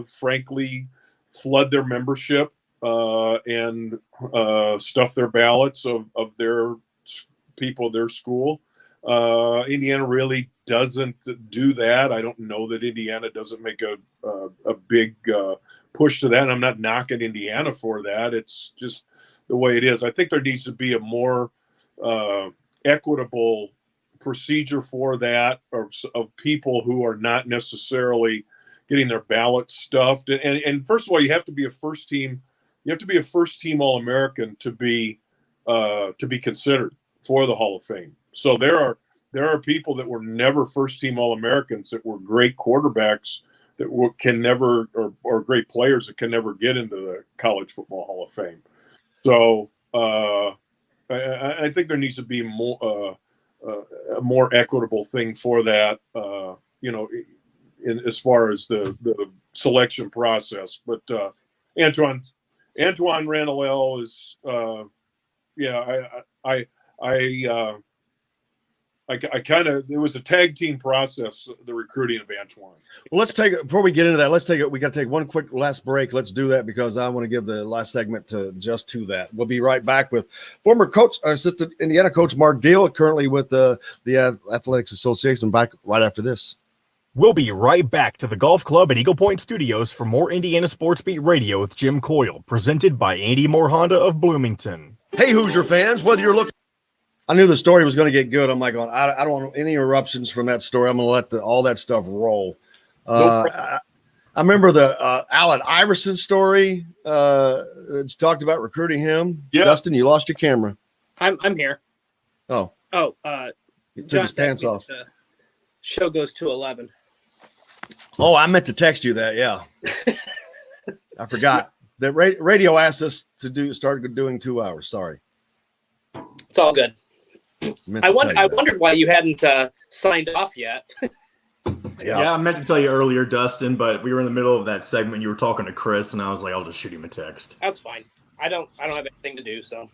frankly, flood their membership and stuff their ballots of their people, their school. Indiana really doesn't do that. I don't know that Indiana doesn't make a big push to that. And I'm not knocking Indiana for that. It's just the way it is. I think there needs to be a more equitable procedure for that, of people who are not necessarily getting their ballots stuffed. And first of all, you have to be a first team. You have to be a first team All-American to be considered for the Hall of Fame. So there are people that were never first team All-Americans that were great quarterbacks that can never, or great players that can never get into the College Football Hall of Fame. So I think there needs to be a more equitable thing for that, as far as the selection process. But Antoine Randall L is, I kind of, it was a tag team process, the recruiting of Antoine. Well, let's take it before we get into that. We got to take one quick last break. Let's do that because I want to give the last segment to that. We'll be right back with former coach, assistant Indiana coach Mark Deal, currently with the Athletics Association. Back right after this. We'll be right back to the Golf Club at Eagle Point Studios for more Indiana Sports Beat Radio with Jim Coyle, presented by Andy Moore Honda of Bloomington. Hey, Hoosier fans, whether you're looking, I knew the story was going to get good. I'm like, I don't want any interruptions from that story. I'm going to let all that stuff roll. I remember the Allen Iverson story. It's talked about recruiting him. Yeah. Dustin, you lost your camera. I'm here. Oh. He took his pants off. Show goes to 11. Oh, I meant to text you that. Yeah. I forgot. The radio asked us to start doing 2 hours. Sorry. It's all good. I wondered why you hadn't signed off yet. Yeah, I meant to tell you earlier, Dustin, but we were in the middle of that segment. You were talking to Chris, and I was like, I'll just shoot him a text. That's fine. I don't have anything to do. So.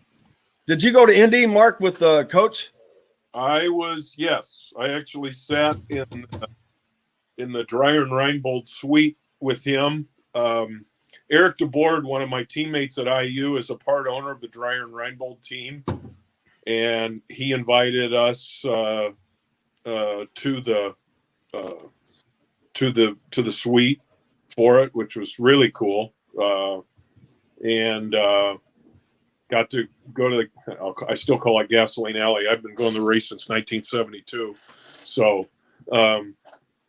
Did you go to Indy, Mark, with Coach? Yes. I actually sat in the Dreyer and Reinbold suite with him. Eric DeBoard, one of my teammates at IU, is a part owner of the Dreyer and Reinbold team, and he invited us to the suite for it, which was really cool, and got to go to I still call it Gasoline Alley. I've been going to the race since 1972, so I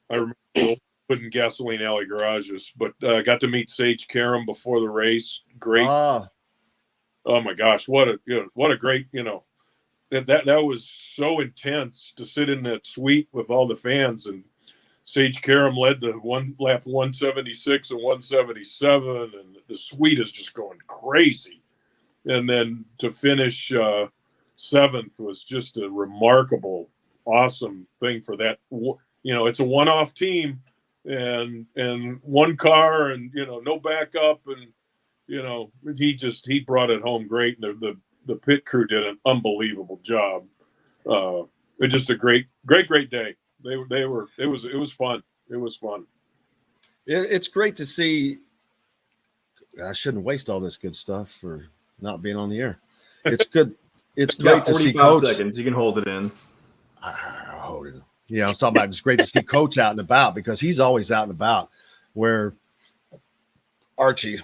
remember the wooden Gasoline Alley garages. But got to meet Sage Karam before the race. Great. Oh my gosh, what a great, that was so intense to sit in that suite with all the fans, and Sage Karam led the one lap 176 and 177, and the suite is just going crazy. And then to finish seventh was just a remarkable, awesome thing for that. It's a one-off team and one car and, no backup. And, he brought it home great. And the pit crew did an unbelievable job. It was just a great day. It was fun. It was fun. It's great to see. I shouldn't waste all this good stuff for not being on the air. It's good. It's great to see Coach. Seconds. You can hold it in. Hold it. Yeah, I'm talking about it's great to see Coach out and about because he's always out and about. Where Archie,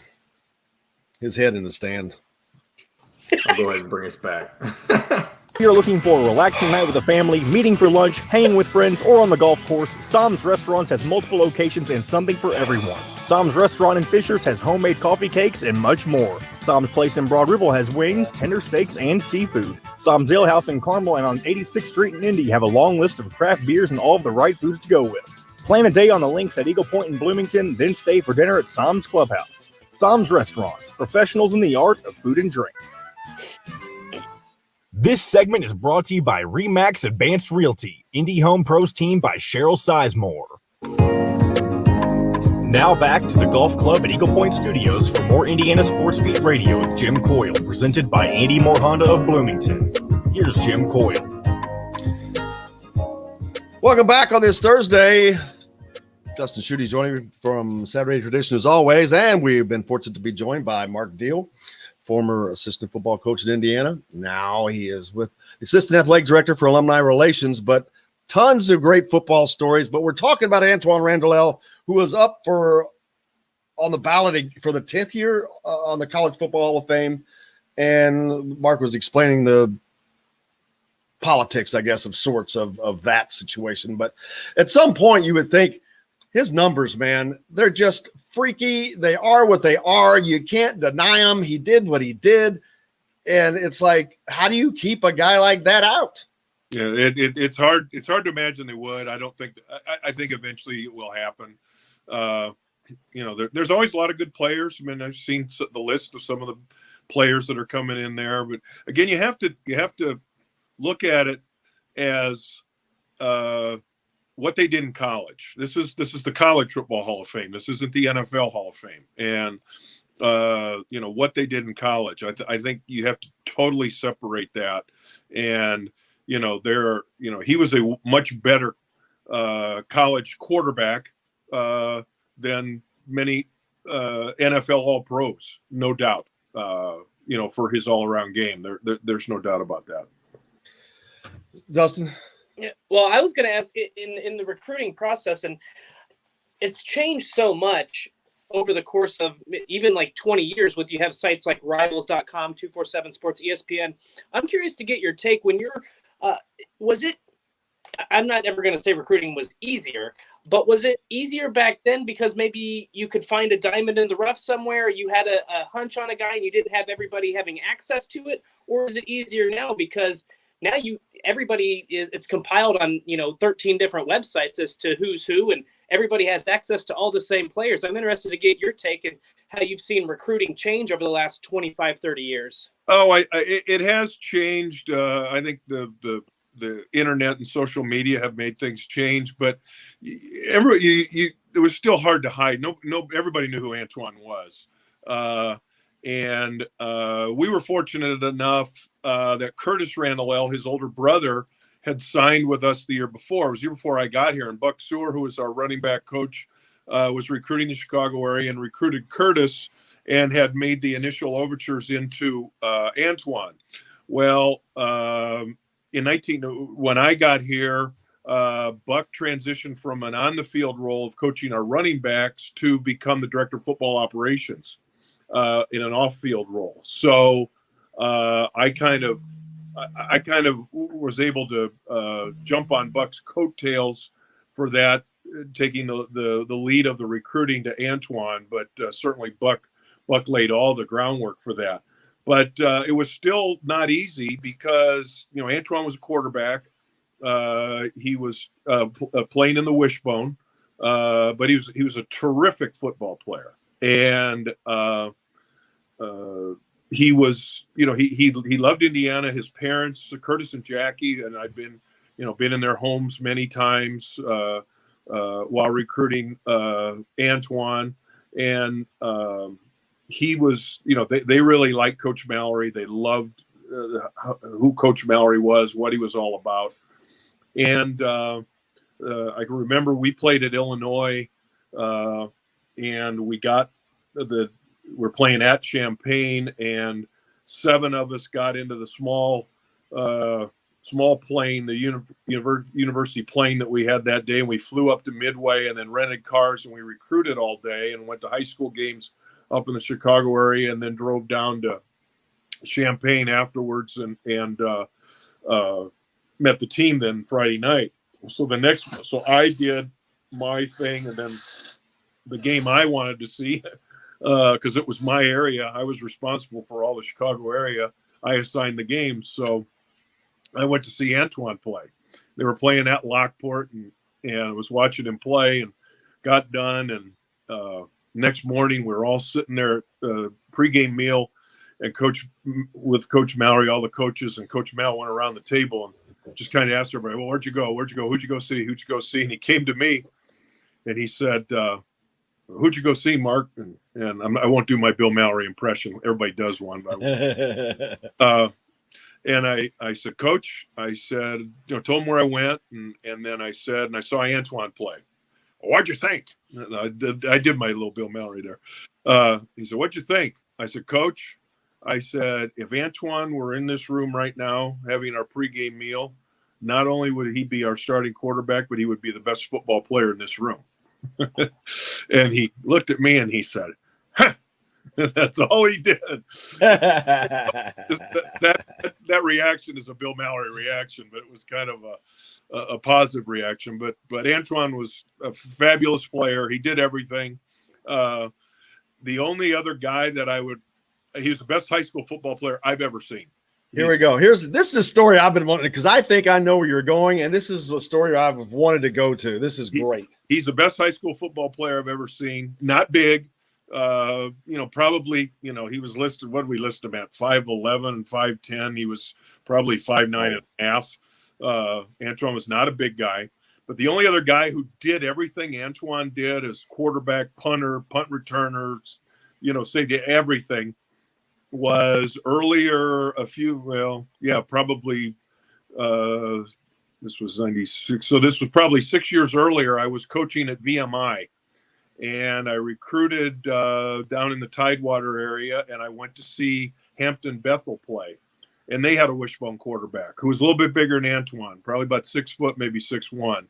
his head in the stand. I'll go ahead and bring us back. If you're looking for a relaxing night with a family, meeting for lunch, hanging with friends, or on the golf course, Sam's Restaurants has multiple locations and something for everyone. Sam's Restaurant in Fishers has homemade coffee cakes and much more. Sam's Place in Broad Ripple has wings, tender steaks, and seafood. Sam's Ale House in Carmel and on 86th Street in Indy have a long list of craft beers and all of the right foods to go with. Plan a day on the links at Eagle Point in Bloomington, then stay for dinner at Sam's Clubhouse. Sam's Restaurants, professionals in the art of food and drink. This segment is brought to you by RE/MAX Advanced Realty, Indy Home Pros team by Cheryl Sizemore. Now back to the Golf Club at Eagle Point Studios for more Indiana Sports Beat Radio with Jim Coyle, presented by Andy Moore Honda of Bloomington. Here's Jim Coyle. Welcome back on this Thursday. Dustin Schutte joining me from Saturday Tradition as always, and we've been fortunate to be joined by Mark Deal, former assistant football coach at Indiana. Now he is with the assistant athletic director for alumni relations, but tons of great football stories. But we're talking about Antoine Randall, who was up on the ballot for the 10th year on the College Football Hall of Fame. And Mark was explaining the politics, I guess, of sorts of that situation. But at some point you would think his numbers, man, they're just freaky. They are what they are. You can't deny them. He did what he did. And it's like, how do you keep a guy like that out? Yeah, it's hard. It's hard to imagine they would. I don't think. I think eventually it will happen. There's always a lot of good players. I mean, I've seen the list of some of the players that are coming in there. But again, you have to look at it as what they did in college. This is the College Football Hall of Fame. This isn't the NFL Hall of Fame. And what they did in college. I think you have to totally separate that. And he was a much better college quarterback than many NFL All-Pros, no doubt. For his all-around game, there's no doubt about that. Dustin? Yeah, well, I was going to ask in the recruiting process, and it's changed so much over the course of even like 20 years with you have sites like rivals.com, 247 Sports, ESPN. I'm curious to get your take when you're was it I'm not ever going to say recruiting was easier, but was it easier back then because maybe you could find a diamond in the rough somewhere, you had a hunch on a guy and you didn't have everybody having access to it? Or is it easier now because now it's compiled on 13 different websites as to who's who, and everybody has access to all the same players? I'm interested to get your take and how you've seen recruiting change over the last 25, 30 years. Oh, it has changed. I think the internet and social media have made things change, but it was still hard to hide. No, everybody knew who Antoine was. And we were fortunate enough that Curtis Randall, his older brother, had signed with us the year before. It was the year before I got here, and Buck Sewell, who was our running back coach, was recruiting the Chicago area and recruited Curtis and had made the initial overtures into Antoine. Well, when I got here, Buck transitioned from an on-the-field role of coaching our running backs to become the director of football operations in an off-field role. So I kind of was able to jump on Buck's coattails for that, taking the lead of the recruiting to Antoine. But certainly Buck laid all the groundwork for that. But it was still not easy because Antoine was a quarterback. He was playing in the wishbone, but he was a terrific football player, and he was he loved Indiana. His parents, Curtis and Jackie, and I've been in their homes many times while recruiting Antoine, and he was, they really liked Coach Mallory. They loved who Coach Mallory was, what he was all about. And I can remember we played at Illinois, and we're playing at Champaign, and 7 of us got into the small plane, the university plane that we had that day, and we flew up to Midway and then rented cars, and we recruited all day and went to high school games up in the Chicago area, and then drove down to Champaign afterwards and met the team then Friday night. So I did my thing, and then the game I wanted to see, because it was my area. I was responsible for all the Chicago area. I assigned the game, so I went to see Antoine play. They were playing at Lockport, and I was watching him play, and got done, and next morning we were all sitting there at a pregame meal, and with Coach Mallory, all the coaches, and Coach Mal went around the table and just kind of asked everybody, well, where'd you go? Who'd you go see? And he came to me and he said, who'd you go see, Mark? And I won't do my Bill Mallory impression. Everybody does one. And I said, Coach, I said, told him where I went. And then I said, and I saw Antoine play. What'd you think? I did my little Bill Mallory there. He said, what'd you think? I said, Coach, I said, if Antoine were in this room right now having our pregame meal, not only would he be our starting quarterback, but he would be the best football player in this room. And he looked at me and he said, huh. That's all he did. that reaction is a Bill Mallory reaction, but it was kind of a positive reaction. But Antoine was a fabulous player. He did everything. The only other guy that he's the best high school football player I've ever seen. Here we go. This is a story I've been wanting, because I think I know where you're going, and this is a story I've wanted to go to. This is great. He's the best high school football player I've ever seen. Not big. Probably, he was listed, what did we list him at? 5'11" and 5'10". He was probably 5'9" and a half. Antoine was not a big guy. But the only other guy who did everything Antoine did as quarterback, punter, punt returner, safety, everything, was earlier probably This was 96. So this was probably 6 years earlier. I was coaching at VMI, and I recruited down in the Tidewater area, and I went to see Hampton Bethel play. And they had a wishbone quarterback who was a little bit bigger than Antoine, probably about 6 foot, maybe 6'1",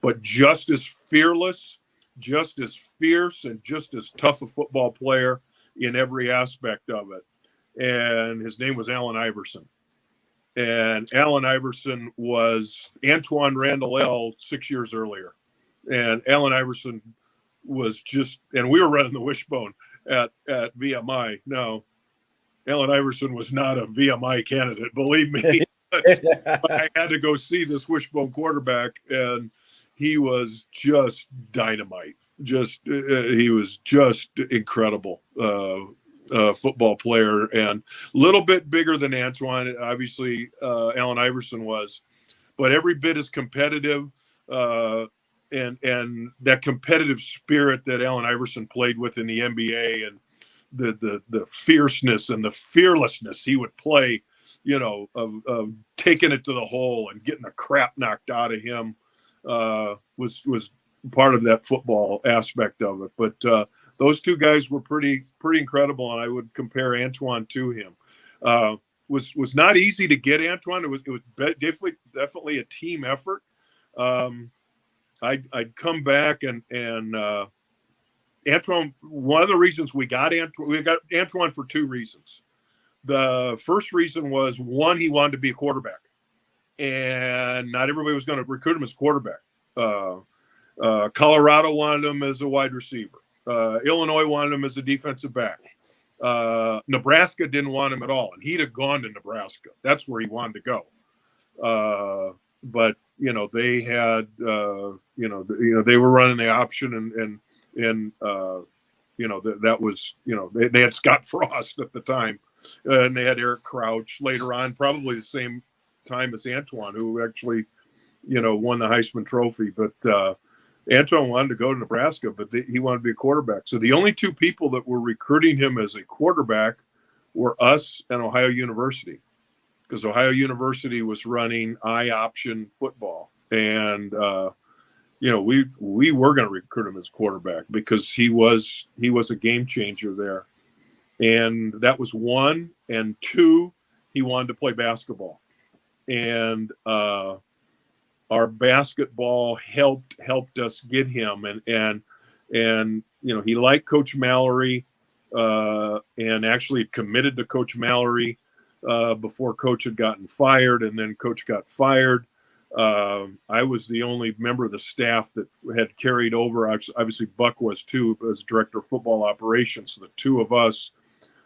but just as fearless, just as fierce, and just as tough a football player in every aspect of it. And his name was Allen Iverson. And Allen Iverson was Antoine Randall 6 years earlier. And Allen Iverson was just, and we were running the wishbone at VMI. No, Allen Iverson was not a VMI candidate, believe me. But I had to go see this wishbone quarterback, and he was just dynamite. He was just incredible football player, and a little bit bigger than Antoine. Obviously, Allen Iverson was, but every bit as competitive. And that competitive spirit that Allen Iverson played with in the NBA, and the fierceness and the fearlessness he would play, of taking it to the hole and getting the crap knocked out of him, was part of that football aspect of it. But those two guys were pretty incredible, and I would compare Antoine to him. Was not easy to get Antoine. It was definitely a team effort. I'd come back and Antoine. One of the reasons we got Antoine for two reasons. The first reason was, one, he wanted to be a quarterback, and not everybody was going to recruit him as a quarterback. Colorado wanted him as a wide receiver. Illinois wanted him as a defensive back. Nebraska didn't want him at all, and he'd have gone to Nebraska. That's where he wanted to go. But they had, they were running the option, and that was, they had Scott Frost at the time, and they had Eric Crouch later on, probably the same time as Antoine, who actually, won the Heisman Trophy. But Antoine wanted to go to Nebraska, but he wanted to be a quarterback. So the only two people that were recruiting him as a quarterback were us and Ohio University, because Ohio University was running I-option football. And, we were going to recruit him as quarterback because he was a game changer there. And that was one. And two, he wanted to play basketball. And our basketball helped us get him. And he liked Coach Mallory, and actually committed to Coach Mallory before Coach had gotten fired, and then Coach got fired. I was the only member of the staff that had carried over. Obviously, Buck was too, as director of football operations. So the two of us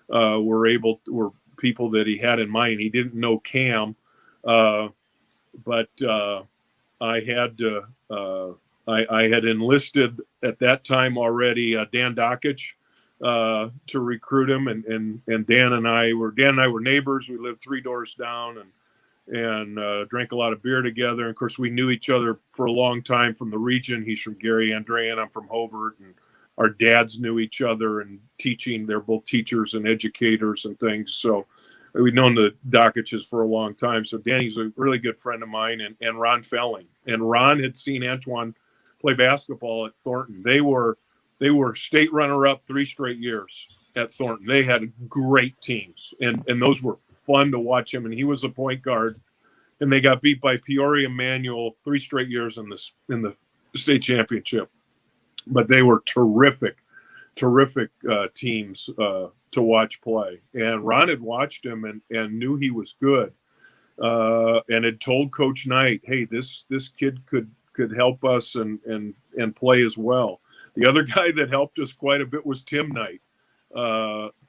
were people that he had in mind. He didn't know Cam, but I had enlisted at that time already Dan Dockich to recruit him, and Dan and I were neighbors. We lived 3 doors down, and drank a lot of beer together. And of course, we knew each other for a long time from the region. He's from Gary Andre, and I'm from Hobart, and our dads knew each other and teaching. They're both teachers and educators and things. So we've known the Dockiches for a long time. So Danny's a really good friend of mine, and Ron Felling. And Ron had seen Antoine play basketball at Thornton. They were state runner-up 3 straight years at Thornton. They had great teams, and those were fun to watch him. And he was a point guard, and they got beat by Peoria Manual 3 straight years in the state championship. But they were terrific teams to watch play. And Ron had watched him and knew he was good, and had told Coach Knight, hey, this kid could help us and play as well. The other guy that helped us quite a bit was Tim Knight,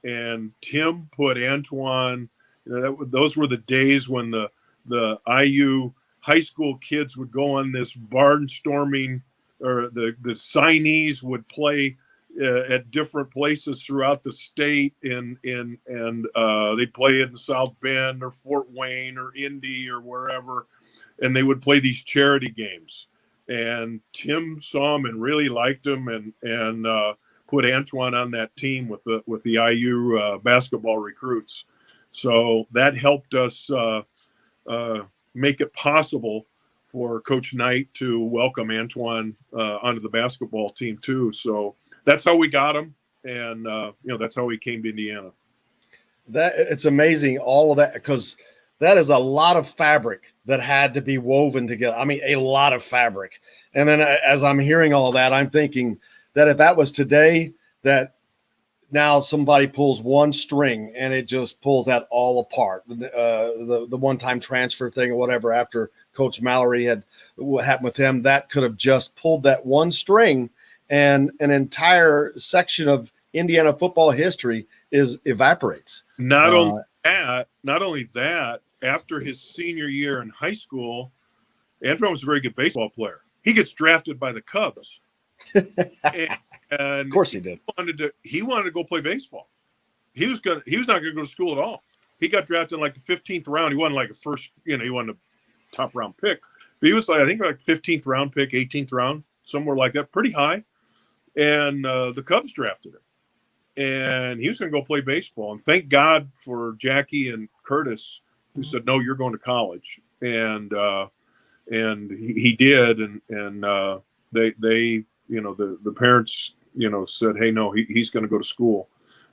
and Tim put Antoine. Those were the days when the IU high school kids would go on this barnstorming, or the signees would play at different places throughout the state, and they'd play in South Bend or Fort Wayne or Indy or wherever, and they would play these charity games. And Tim saw him and really liked him, and put Antoine on that team with the IU basketball recruits. So that helped us make it possible for Coach Knight to welcome Antoine onto the basketball team too. So that's how we got him, and that's how he came to Indiana. That it's amazing, all of that, because that is a lot of fabric that had to be woven together. I mean, a lot of fabric. And then as I'm hearing all that, I'm thinking that if that was today, that now somebody pulls one string and it just pulls that all apart. The one-time transfer thing or whatever after Coach Mallory had what happened with him, that could have just pulled that one string, and an entire section of Indiana football history evaporates. Not only that, after his senior year in high school, Antoine was a very good baseball player. He gets drafted by the Cubs. and of course he did. He wanted to go play baseball. He was not going to go to school at all. He got drafted in like the 15th round. He wasn't like a first, he wasn't a top round pick. But he was like, I think like 15th round pick, 18th round, somewhere like that, pretty high. And the Cubs drafted him. And he was going to go play baseball. And thank God for Jackie and Curtis, who said, no, you're going to college. And he did. And they the parents, said, hey, no, he's going to go to school.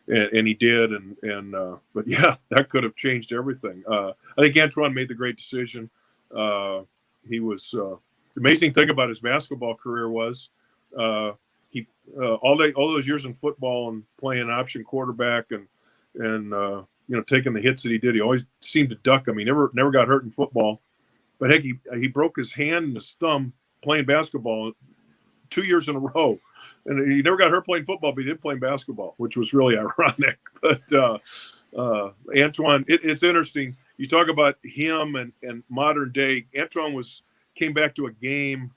And he did. But yeah, that could have changed everything. I think Antoine made the great decision. He was, the amazing thing about his basketball career was, he all those years in football and playing option quarterback and taking the hits that he did, he always seemed to duck them. He never got hurt in football, but heck, he broke his hand and his thumb playing basketball 2 years in a row, and he never got hurt playing football, but he did playing basketball, which was really ironic. But Antoine, it's interesting. You talk about him and modern day. Antoine came back to a game.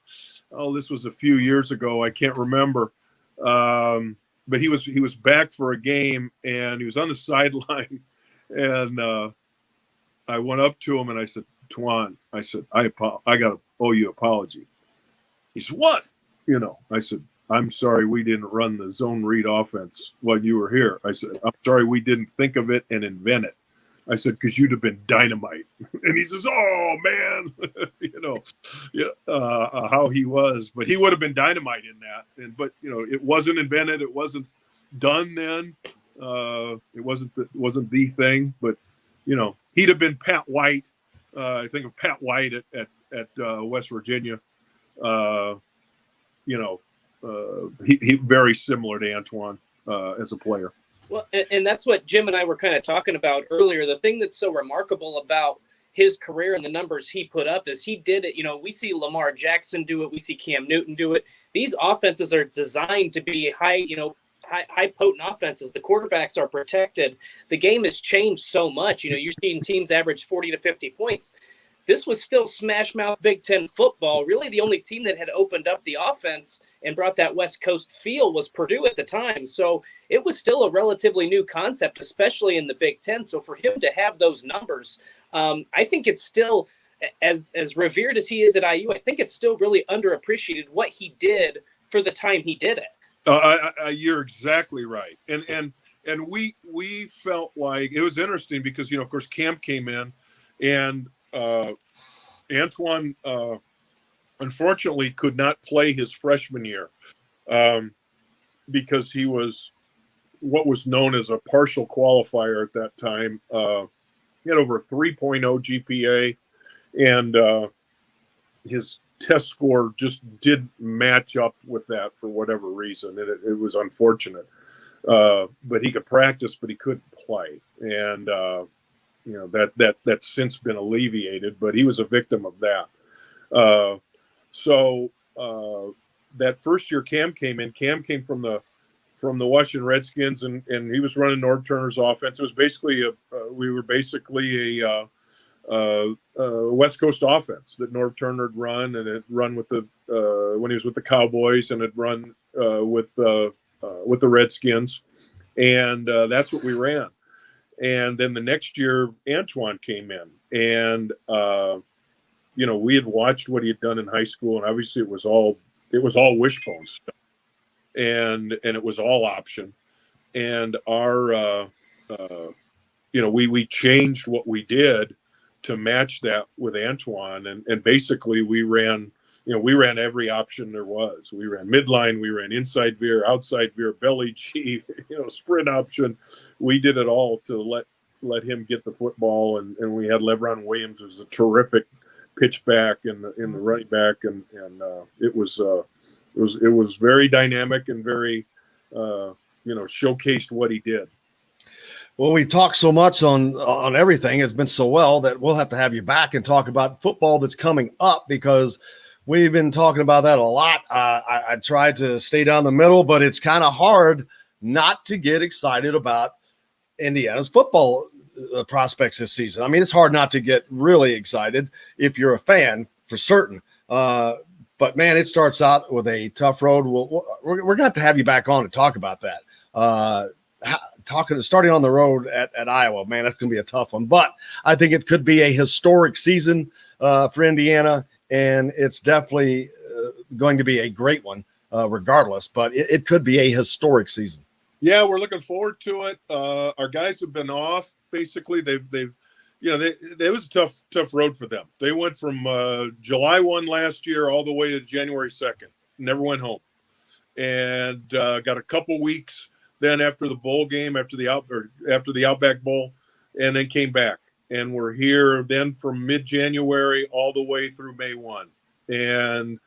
Oh, this was a few years ago. I can't remember. But he was back for a game, and he was on the sideline. And I went up to him and I said, Twan, I said, I got to owe you an apology. He said, what? I said, I'm sorry we didn't run the zone read offense while you were here. I said, I'm sorry we didn't think of it and invent it. I said, because you'd have been dynamite. And he says, oh, man, how he was. But he would have been dynamite in that. But it wasn't invented. It wasn't done then. It wasn't the thing. But, he'd have been Pat White. I think of Pat White at West Virginia. He very similar to Antoine as a player. Well, and that's what Jim and I were kind of talking about earlier. The thing that's so remarkable about his career and the numbers he put up is he did it. We see Lamar Jackson do it. We see Cam Newton do it. These offenses are designed to be high potent offenses. The quarterbacks are protected. The game has changed so much. You're seeing teams average 40 to 50 points. This was still smash mouth Big Ten football. Really, the only team that had opened up the offense and brought that West Coast feel was Purdue at the time. So it was still a relatively new concept, especially in the Big Ten. So for him to have those numbers, I think it's still, as revered as he is at IU, I think it's still really underappreciated what he did for the time he did it. You're exactly right. And we felt like it was interesting because, of course, Camp came in and Antoine unfortunately could not play his freshman year because he was what was known as a partial qualifier at that time. He had over a 3.0 GPA, and his test score just didn't match up with that for whatever reason. It was unfortunate. But he could practice, but he couldn't play. And that's since been alleviated, but he was a victim of that. So that first year Cam came in. Cam came from the Washington Redskins, and he was running Norv Turner's offense. It was basically a West Coast offense that Norv Turner had run, and it run with when he was with the Cowboys, and had run with the Redskins, and that's what we ran. And then the next year, Antoine came in, and we had watched what he had done in high school, and obviously it was all wishbone stuff, and it was all option. And our, we changed what we did to match that with Antoine. And basically we ran every option there was. We ran midline, we ran inside veer, outside veer, belly G, sprint option. We did it all to let him get the football. And we had LeBron Williams, who was a terrific pitch back in the running back. And it was very dynamic and very, showcased what he did. Well, we talked so much on everything. It's been so well that we'll have to have you back and talk about football that's coming up, because we've been talking about that a lot. I tried to stay down the middle, but it's kind of hard not to get excited about Indiana's football prospects this season. I mean, it's hard not to get really excited if you're a fan, for certain. But, man, it starts out with a tough road. We're going to have you back on to talk about that. Starting on the road at Iowa, man, that's going to be a tough one. But I think it could be a historic season for Indiana, and it's definitely going to be a great one regardless. But it could be a historic season. Yeah, we're looking forward to it. Our guys have been off. Basically, it was a tough road for them. They went from July 1 last year all the way to January 2nd. Never went home, and got a couple weeks then after the bowl game, after the Outback Bowl, and then came back. And we're here then from mid-January all the way through May 1. And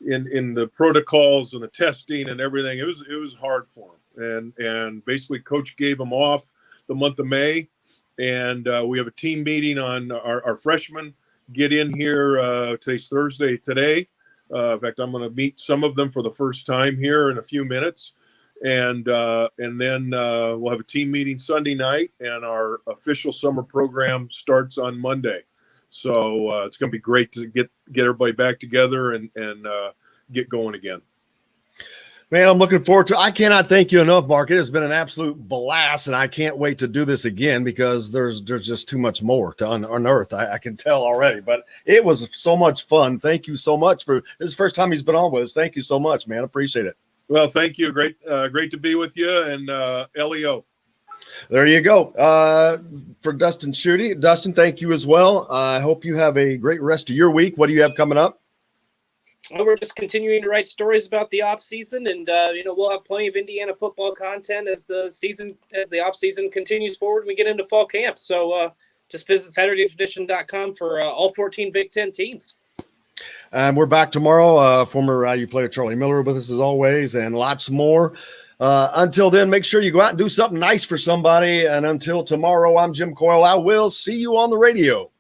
in the protocols and the testing and everything, it was hard for them. And basically Coach gave them off the month of May. And we have a team meeting on our freshmen get in here. Today's Thursday today. In fact, I'm going to meet some of them for the first time here in a few minutes. And then we'll have a team meeting Sunday night, and our official summer program starts on Monday. So it's going to be great to get everybody back together and get going again. Man, I'm looking forward to it. I cannot thank you enough, Mark. It has been an absolute blast, and I can't wait to do this again, because there's just too much more to unearth. I can tell already, but it was so much fun. Thank you so much this is the first time he's been on with us. Thank you so much, man. Appreciate it. Well, thank you. Great to be with you, and LEO. There you go. For Dustin Schutte. Dustin, thank you as well. I hope you have a great rest of your week. What do you have coming up? Well, we're just continuing to write stories about the off season, and we'll have plenty of Indiana football content as the off season continues forward and we get into fall camp. So just visit SaturdayTradition.com for all 14 Big Ten teams. We're back tomorrow. Former IU player Charlie Miller with us as always, and lots more. Until then, make sure you go out and do something nice for somebody. And until tomorrow, I'm Jim Coyle. I will see you on the radio.